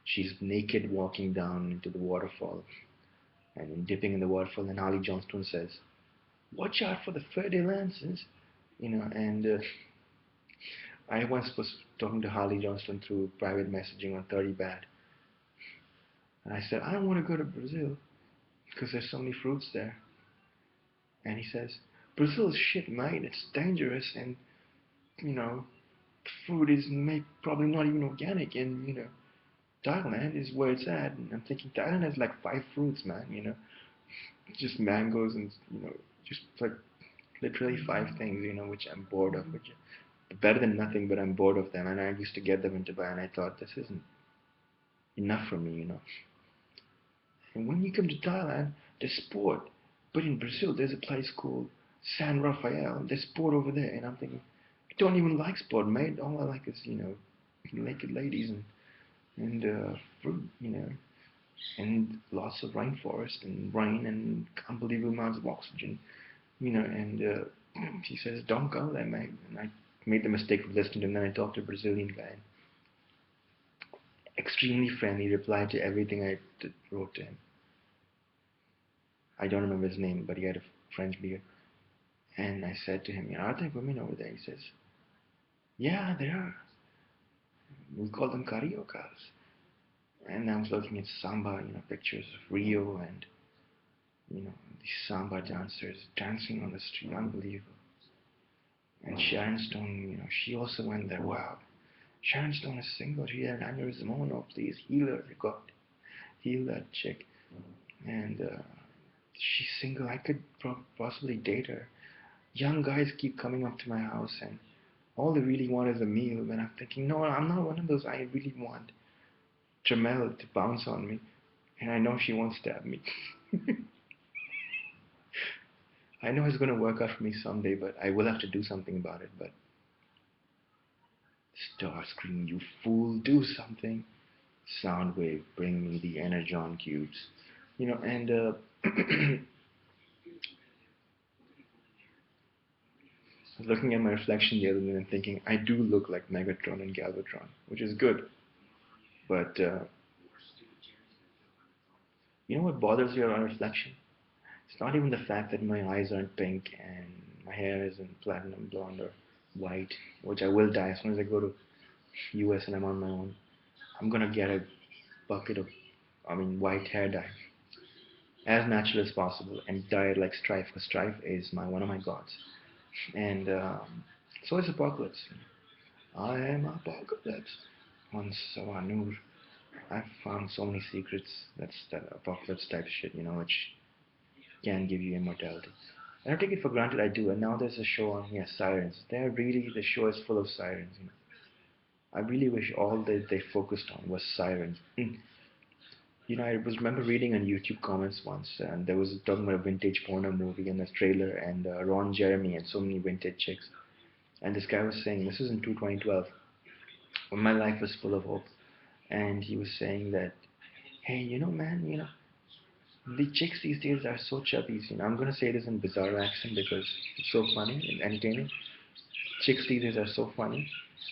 She's naked walking down into the waterfall and dipping in the waterfall. And Harley Johnston says, "Watch out for the fur lances," And I once was talking to Harley Johnston through private messaging on 30 Bad, and I said, "I don't want to go to Brazil because there's so many fruits there." And he says, "Brazil is shit, mate. It's dangerous, and the food is probably not even organic, and Thailand is where it's at." And I'm thinking Thailand has like 5 fruits, man. Just mangoes and just like literally 5 things, which I'm bored of, which are better than nothing, but I'm bored of them. And I used to get them into buy, and I thought this isn't enough for me. And when you come to Thailand, there's sport, but in Brazil there's a place called San Rafael. There's sport over there, and I'm thinking, I don't even like sport, mate. All I like is naked ladies and fruit, and lots of rainforest and rain and unbelievable amounts of oxygen, and he says, "Don't go there, mate." And I made the mistake of listening to him. Then I talked to a Brazilian guy, extremely friendly, replied to everything I wrote to him. I don't remember his name, but he had a French beard. And I said to him, "Are there women over there?" He says, "Yeah, there are. We call them cariocas." And I was looking at samba, pictures of Rio and these samba dancers dancing on the street, unbelievable. And Sharon Stone, she also went there. Wow, Sharon Stone is single. She had an aneurysm. Oh no, please heal her, God, heal that chick. And she's single. I could possibly date her. Young guys keep coming up to my house, and all they really want is a meal. And I'm thinking, no, I'm not one of those. I really want Jamel to bounce on me, and I know she won't stab me. I know it's going to work out for me someday, but I will have to do something about it. But star screaming, "You fool, do something." Soundwave, bring me the energon cubes. And looking at my reflection the other day and thinking, I do look like Megatron and Galvatron, which is good. But you know what bothers you on reflection? It's not even the fact that my eyes aren't pink and my hair isn't platinum blonde or white, which I will dye as soon as I go to US and I'm on my own. I'm gonna get a bucket of, white hair dye, as natural as possible, and dye it like Strife, because Strife is one of my gods. And so is Apocalypse. I am Apocalypse. On Savanur. I've found so many secrets. That's that apocalypse type shit, which can give you immortality. I don't take it for granted. I do. And now there's a show on here, Sirens. The show is full of sirens. I really wish all they focused on was sirens. I was remember reading on YouTube comments once, and there was talking about a vintage porno movie and a trailer, and Ron Jeremy and so many vintage chicks. And this guy was saying, this was in 2012, when my life was full of hope, and he was saying that, hey, man, the chicks these days are so chubby. I'm gonna say this in bizarre accent because it's so funny and entertaining. Chicks these days are so funny.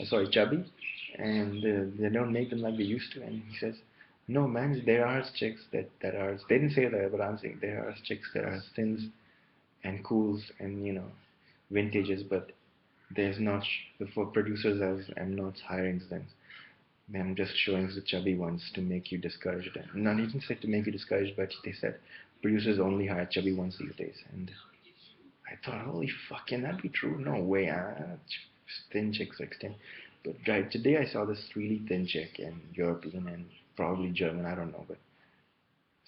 Sorry, chubby, and they don't make them like they used to. And he says, no, man, there are chicks that are. They didn't say that, but I'm saying there are chicks that are thins and cools and vintages, but there's not for producers as I'm not hiring them. I'm just showing the chubby ones to make you discouraged. Not even said to make you discouraged, but they said producers only hire chubby ones these days. And I thought, holy fuck, can that be true? No way. Thin chicks extend. But right today I saw this really thin chick and European and probably German, I don't know, but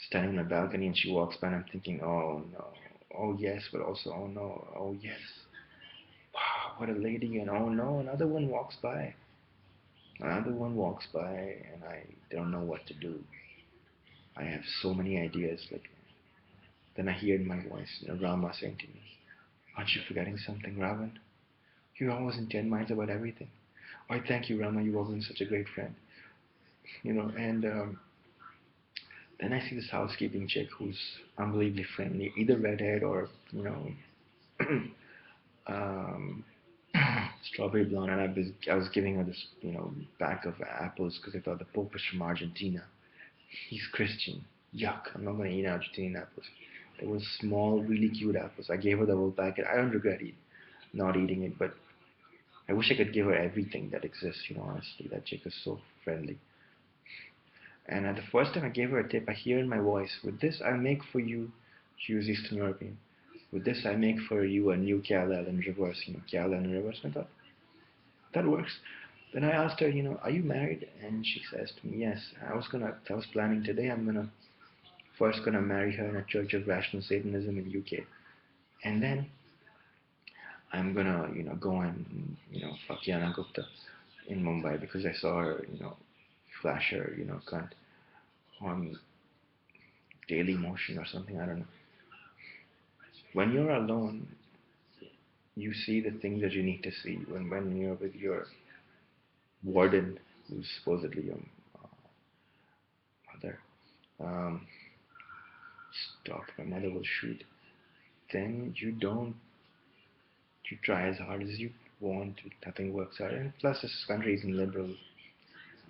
standing on a balcony and she walks by and I'm thinking, oh no, oh yes, but also oh no, oh yes. Wow, what a lady, and oh no, another one walks by. Another one walks by and I don't know what to do. I have so many ideas. Like then I hear in my voice, Rama saying to me, "Aren't you forgetting something, Ravan? You're always in 10 minds about everything." Why, thank you, Rama. You've always been such a great friend. And then I see this housekeeping chick who's unbelievably friendly, either redhead or um, strawberry blonde, and I was giving her this pack of apples because I thought the Pope is from Argentina. He's Christian. Yuck! I'm not gonna eat Argentinian apples. They were small, really cute apples. I gave her the whole packet. I don't regret not eating it, but I wish I could give her everything that exists. Honestly, that chick is so friendly. And at the first time I gave her a tip, I hear in my voice, "With this, I'll make for you." She was Eastern European. "With this, I make for you a new Kal-El in reverse." Kal-El in reverse. And I thought that works. Then I asked her, "Are you married?" And she says to me, "Yes." I was planning today. I'm gonna marry her in a Church of Rational Satanism in UK, and then I'm gonna go and fuck Yana Gupta in Mumbai because I saw her flash her cunt on Daily Motion or something. I don't know. When you're alone, you see the things that you need to see. When you're with your warden, who's supposedly your mother, um, stop. My mother will shoot. Then you try as hard as you want. Nothing works out. And plus, this country isn't liberal.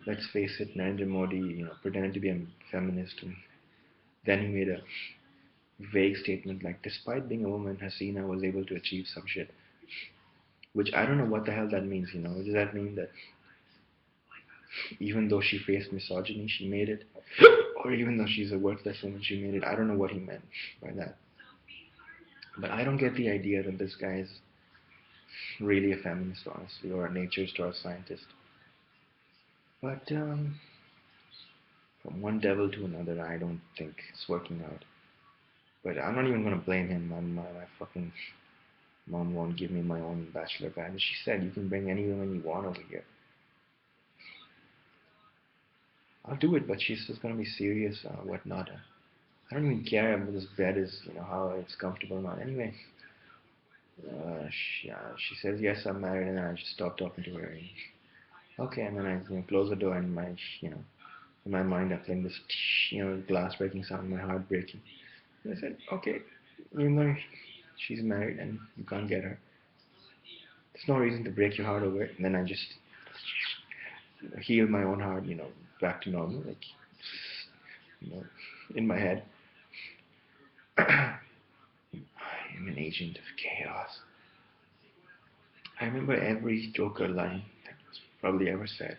Let's face it, Narendra Modi, pretended to be a feminist, and then he made a vague statement like, despite being a woman, Hasina was able to achieve some shit. Which I don't know what the hell that means. Does that mean that even though she faced misogyny, she made it? Or even though she's a worthless woman, she made it? I don't know what he meant by that. But I don't get the idea that this guy is really a feminist, honestly, or a naturist or a scientist. But from one devil to another, I don't think it's working out. But I'm not even going to blame him. My fucking mom won't give me my own bachelor pad. And she said, you can bring any woman you want over here. I'll do it, but she's just going to be serious or whatnot. I don't even care if this bed is, how it's comfortable or not. Anyway, she says, yes, I'm married, and I just stop talking to her. And, okay, and then I close the door, and in my mind, I'm playing this, glass breaking sound, my heart breaking. And I said, okay, she's married and you can't get her. There's no reason to break your heart over it. And then I just heal my own heart, back to normal, like, you know, in my head. I am an agent of chaos. I remember every Joker line that was probably ever said.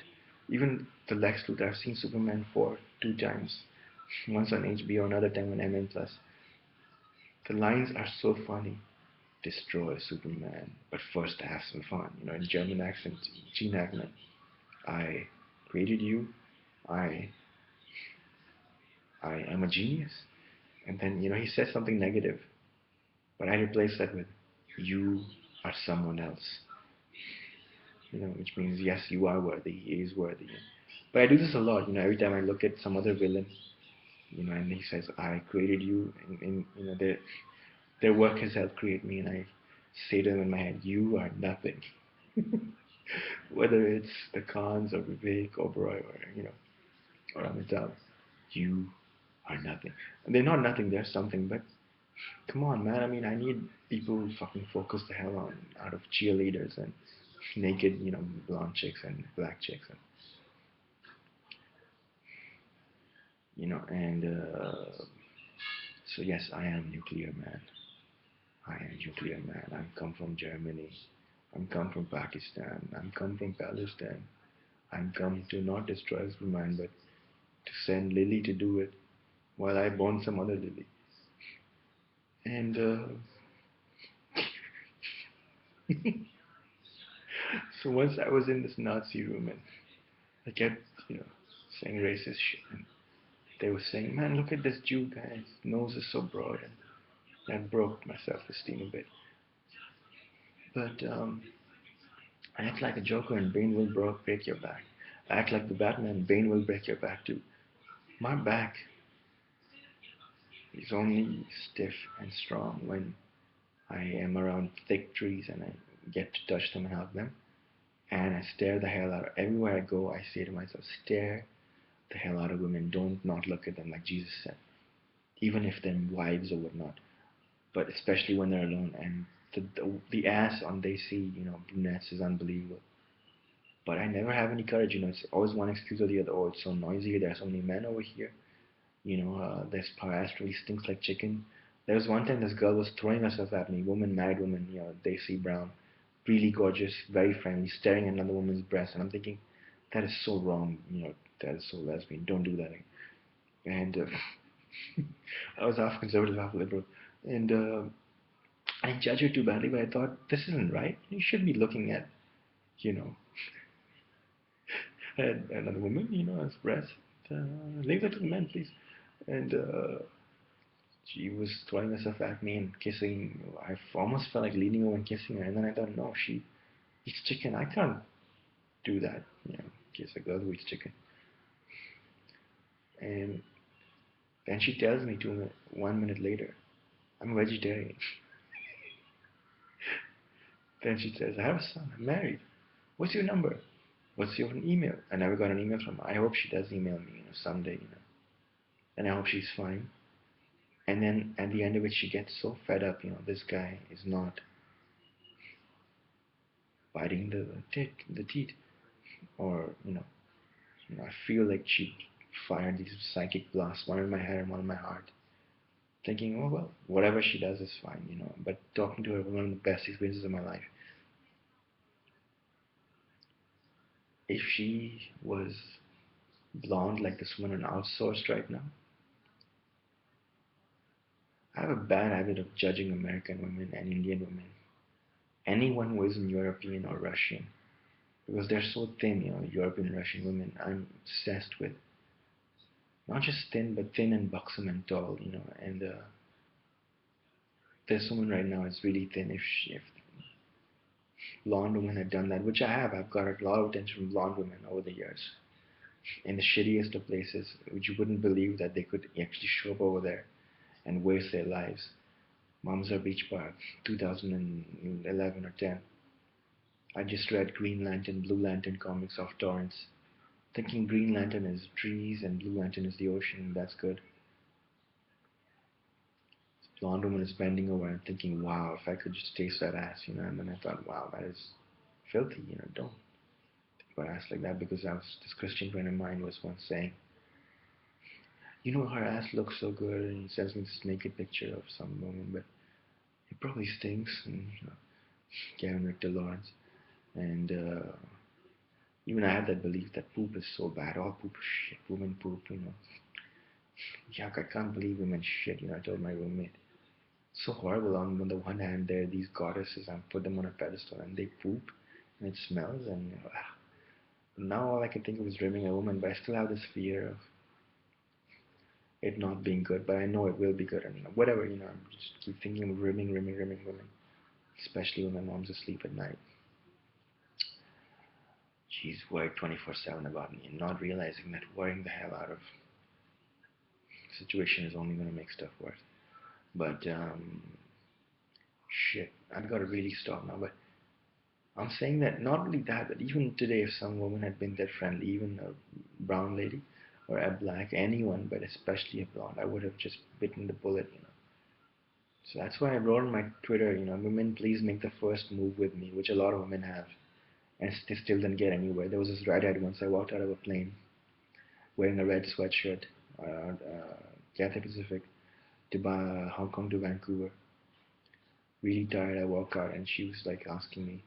Even the Lex Luthor. I've seen Superman 4 2 times. Once on HBO, another time on MN Plus. The lines are so funny. Destroy Superman, but first have some fun. In German accent, Gene Hackman. I created you. I I am a genius. And then, he says something negative, but I replace that with, you are someone else. Which means, yes, you are worthy, he is worthy. But I do this a lot, every time I look at some other villain, and he says, I created you, and their work has helped create me, and I say to them in my head, you are nothing. Whether it's the Khans or Vivek or Roy or Amitabh, you are nothing. And they're not nothing, they're something, but come on, man. I mean, I need people who fucking focus the hell on out of cheerleaders and naked, blonde chicks and black chicks, and and so yes, I am nuclear man. I am nuclear man. I'm come from Germany. I'm come from Pakistan. I'm come from Palestine. I'm come to not destroy man, but to send Lily to do it while I born some other Lily. And so once I was in this Nazi room and I kept, saying racist shit. And they were saying, man, look at this Jew guy. His nose is so broad. And that broke my self-esteem a bit. But I act like a Joker and Bane will break your back. I act like the Batman, Bane will break your back too. My back is only stiff and strong when I am around thick trees and I get to touch them and hug them. And I stare the hell out. Everywhere I go, I say to myself, stare the hell out of women. Don't not look at them, like Jesus said. Even if they're wives or whatnot. But especially when they're alone. And the ass on they see, brunettes is unbelievable. But I never have any courage, it's always one excuse or the other. Oh, it's so noisy, there are so many men over here. This ass really stinks like chicken. There was one time this girl was throwing herself at me, married woman, Daisy Brown, really gorgeous, very friendly, staring at another woman's breast, and I'm thinking, that is so wrong, that is so lesbian, don't do that. And I was half conservative, half liberal, and I didn't judge her too badly, but I thought, this isn't right. You should be looking at, you know, at another woman, as breast. Leave that to the men, please. And she was throwing herself at me and kissing. I almost felt like leaning over and kissing her, and then I thought, no, she eats chicken. I can't do that. Kiss a girl who eats chicken. And then she tells me 1 minute later, I'm a vegetarian. Then she says, I have a son. I'm married. What's your number? What's your email? I never got an email from her. I hope she does email me, someday, And I hope she's fine. And then at the end of it, she gets so fed up, this guy is not biting the teeth. Or, I feel like she fired these psychic blasts, one in my head and one in my heart. Thinking, oh, well, whatever she does is fine, But talking to her was one of the best experiences of my life. If she was blonde like this woman outsourced right now, I have a bad habit of judging American women and Indian women. Anyone who isn't European or Russian, because they're so thin, European and Russian women, I'm obsessed with. Not just thin, but thin and buxom and tall, And there's someone right now that's really thin. If blonde women had done that, which I have, I've got a lot of attention from blonde women over the years, in the shittiest of places, which you wouldn't believe that they could actually show up over there and waste their lives. Mamsa Beach Park, 2011 or 10. I just read Green Lantern, Blue Lantern comics off torrents, thinking Green Lantern is trees and Blue Lantern is the ocean. That's good. This blonde woman is bending over and thinking, wow, if I could just taste that ass, And then I thought, wow, that is filthy, Don't think about ass like that, because this Christian friend of mine was once saying, her ass looks so good, and he sends me this naked picture of some woman, but it probably stinks. And Kevin Victor Lawrence, and even I had that belief that poop is so bad. All poop is shit. Women poop, Yuck, I can't believe women shit. I told my roommate. So horrible. On the one hand, they're these goddesses. I put them on a pedestal, and they poop, and it smells. And now all I can think of is dreaming a woman. But I still have this fear of it not being good, but I know it will be good, and whatever, I'm just keep thinking of rimming, especially when my mom's asleep at night. She's worried 24/7 about me, and not realizing that worrying the hell out of the situation is only going to make stuff worse. But shit, I've got to really stop now. But I'm saying that not only that, but even today, if some woman had been that friendly, even a brown lady or a black, anyone, but especially a blonde, I would have just bitten the bullet. So that's why I wrote on my Twitter, women, please make the first move with me, which a lot of women have, and they still didn't get anywhere. There was this redhead once. I walked out of a plane wearing a red sweatshirt, Cathay Pacific, to Hong Kong to Vancouver. Really tired. I walk out, and she was like asking me,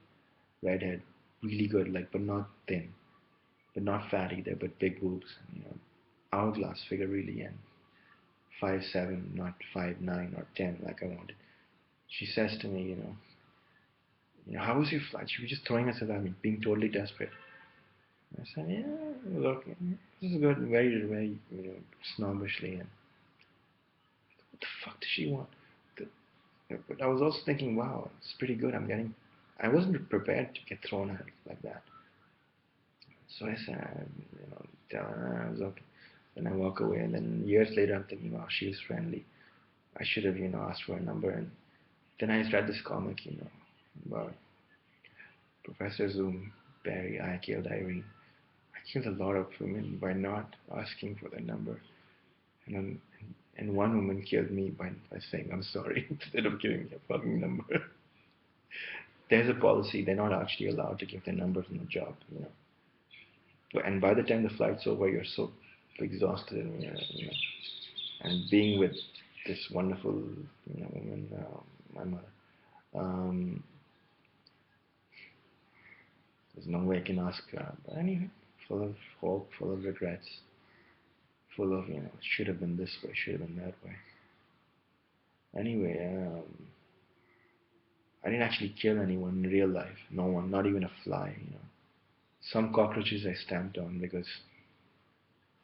redhead, really good, like, but not thin, but not fat either, but big boobs, hourglass figure really, and 5'7", not 5'9" or 10 like I wanted. She says to me, how was your flight? She was just throwing herself at me, being totally desperate. I said, yeah, look, this is good, very, snobbishly, and what the fuck does she want? But I was also thinking, wow, it's pretty good. I wasn't prepared to get thrown at like that. So I said, tell her I was okay. Then I walk away, and then years later, I'm thinking, wow, she was friendly. I should have, asked for a number. And then I read this comic, about Professor Zoom, Barry, I killed Irene. I killed a lot of women by not asking for their number. And and one woman killed me by saying, I'm sorry, instead of giving me a fucking number. There's a policy, they're not actually allowed to give their number from the job. And by the time the flight's over, you're so exhausted, and being with this wonderful, woman, my mother. Um, there's no way I can ask her. But anyway, full of hope, full of regrets, full of, it should have been this way, should have been that way. Anyway, I didn't actually kill anyone in real life. No one, not even a fly. Some cockroaches I stamped on because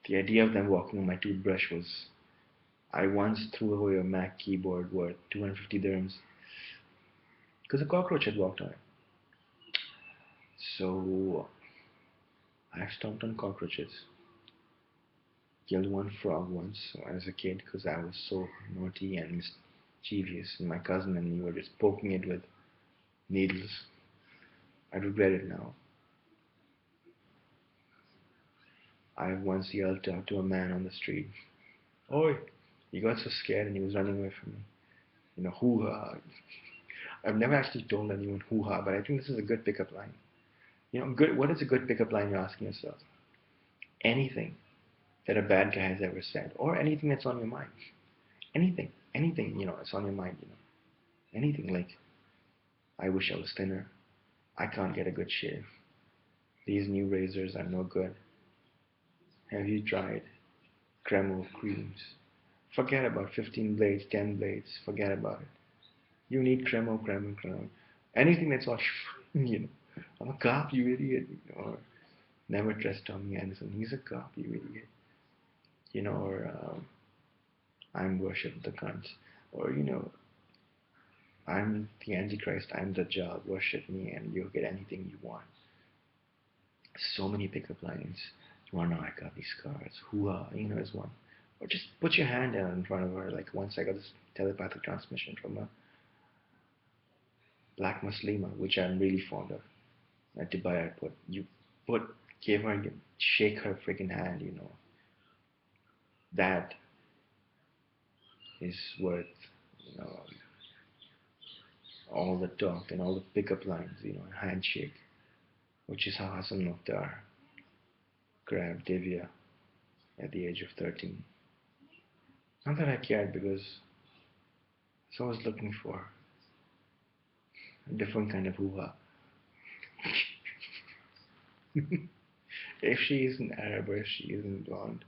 the idea of them walking on my toothbrush was. I once threw away a Mac keyboard worth 250 dirhams because a cockroach had walked on it. So I've stomped on cockroaches. Killed one frog once as a kid because I was so naughty and mischievous, and my cousin and me were just poking it with needles. I regret it now. I once yelled out to a man on the street, "Oi!" He got so scared and he was running away from me. Hoo-ha. I've never actually told anyone hoo-ha, but I think this is a good pickup line. Good. What is a good pickup line? You're asking yourself. Anything that a bad guy has ever said, or anything that's on your mind. Anything, it's on your mind. Anything like, I wish I was thinner. I can't get a good shave. These new razors are no good. Have you tried Cremo creams? Forget about 15 blades, 10 blades. Forget about it. You need Cremo. Anything that's on, I'm a cop, you idiot. Or never trust Tommy Anderson. He's a cop, you idiot. Or I'm worship the cunts. Or, I'm the Antichrist, I'm the Dajjal, worship me and you'll get anything you want. So many pickup lines. You wanna know I got these scars. Hoo-ha, is one. Or just put your hand down in front of her. Like once I got this telepathic transmission from a black Muslima, which I'm really fond of. At Dubai airport. Give her, shake her freaking hand. That is worth, all the talk and all the pickup lines, handshake, which is how Hassan Mukhtar grabbed Divya at the age of 13. Not that I cared because I was looking for a different kind of hoo-ha. If she isn't Arab or if she isn't blonde.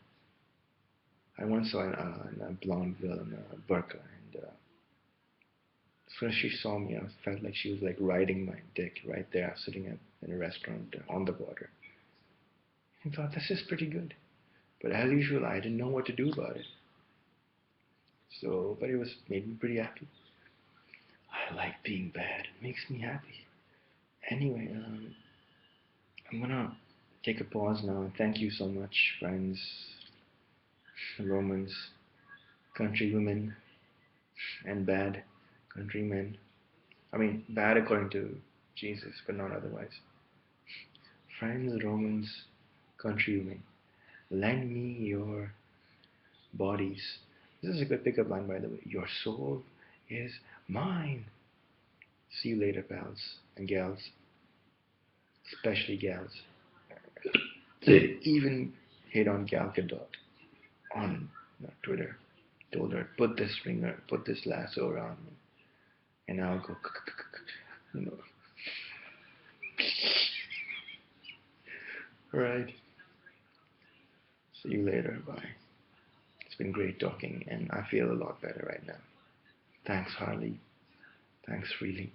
I once saw a blonde girl in a burqa, and as soon as she saw me, I felt like she was like riding my dick right there, sitting in a restaurant on the border. I thought, this is pretty good. But as usual, I didn't know what to do about it. So, but it was made me pretty happy. I like being bad. It makes me happy. Anyway, I'm gonna take a pause now and thank you so much, friends, Romans, countrywomen, and bad countrymen. I mean, bad according to Jesus, but not otherwise. Friends, Romans, countrywomen, lend me your bodies. This is a good pickup line, by the way. Your soul is mine. See you later, pals and gals, especially gals. They even hit on Gal Gadot on Twitter. Told her, put this ringer, put this lasso around me, and I'll go, you know. Right. See you later. Bye. It's been great talking, and I feel a lot better right now. Thanks, Harley. Thanks, Freely.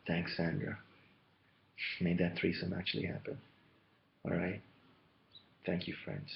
Thanks, Sandra. Made that threesome actually happen. Alright. Thank you, friends.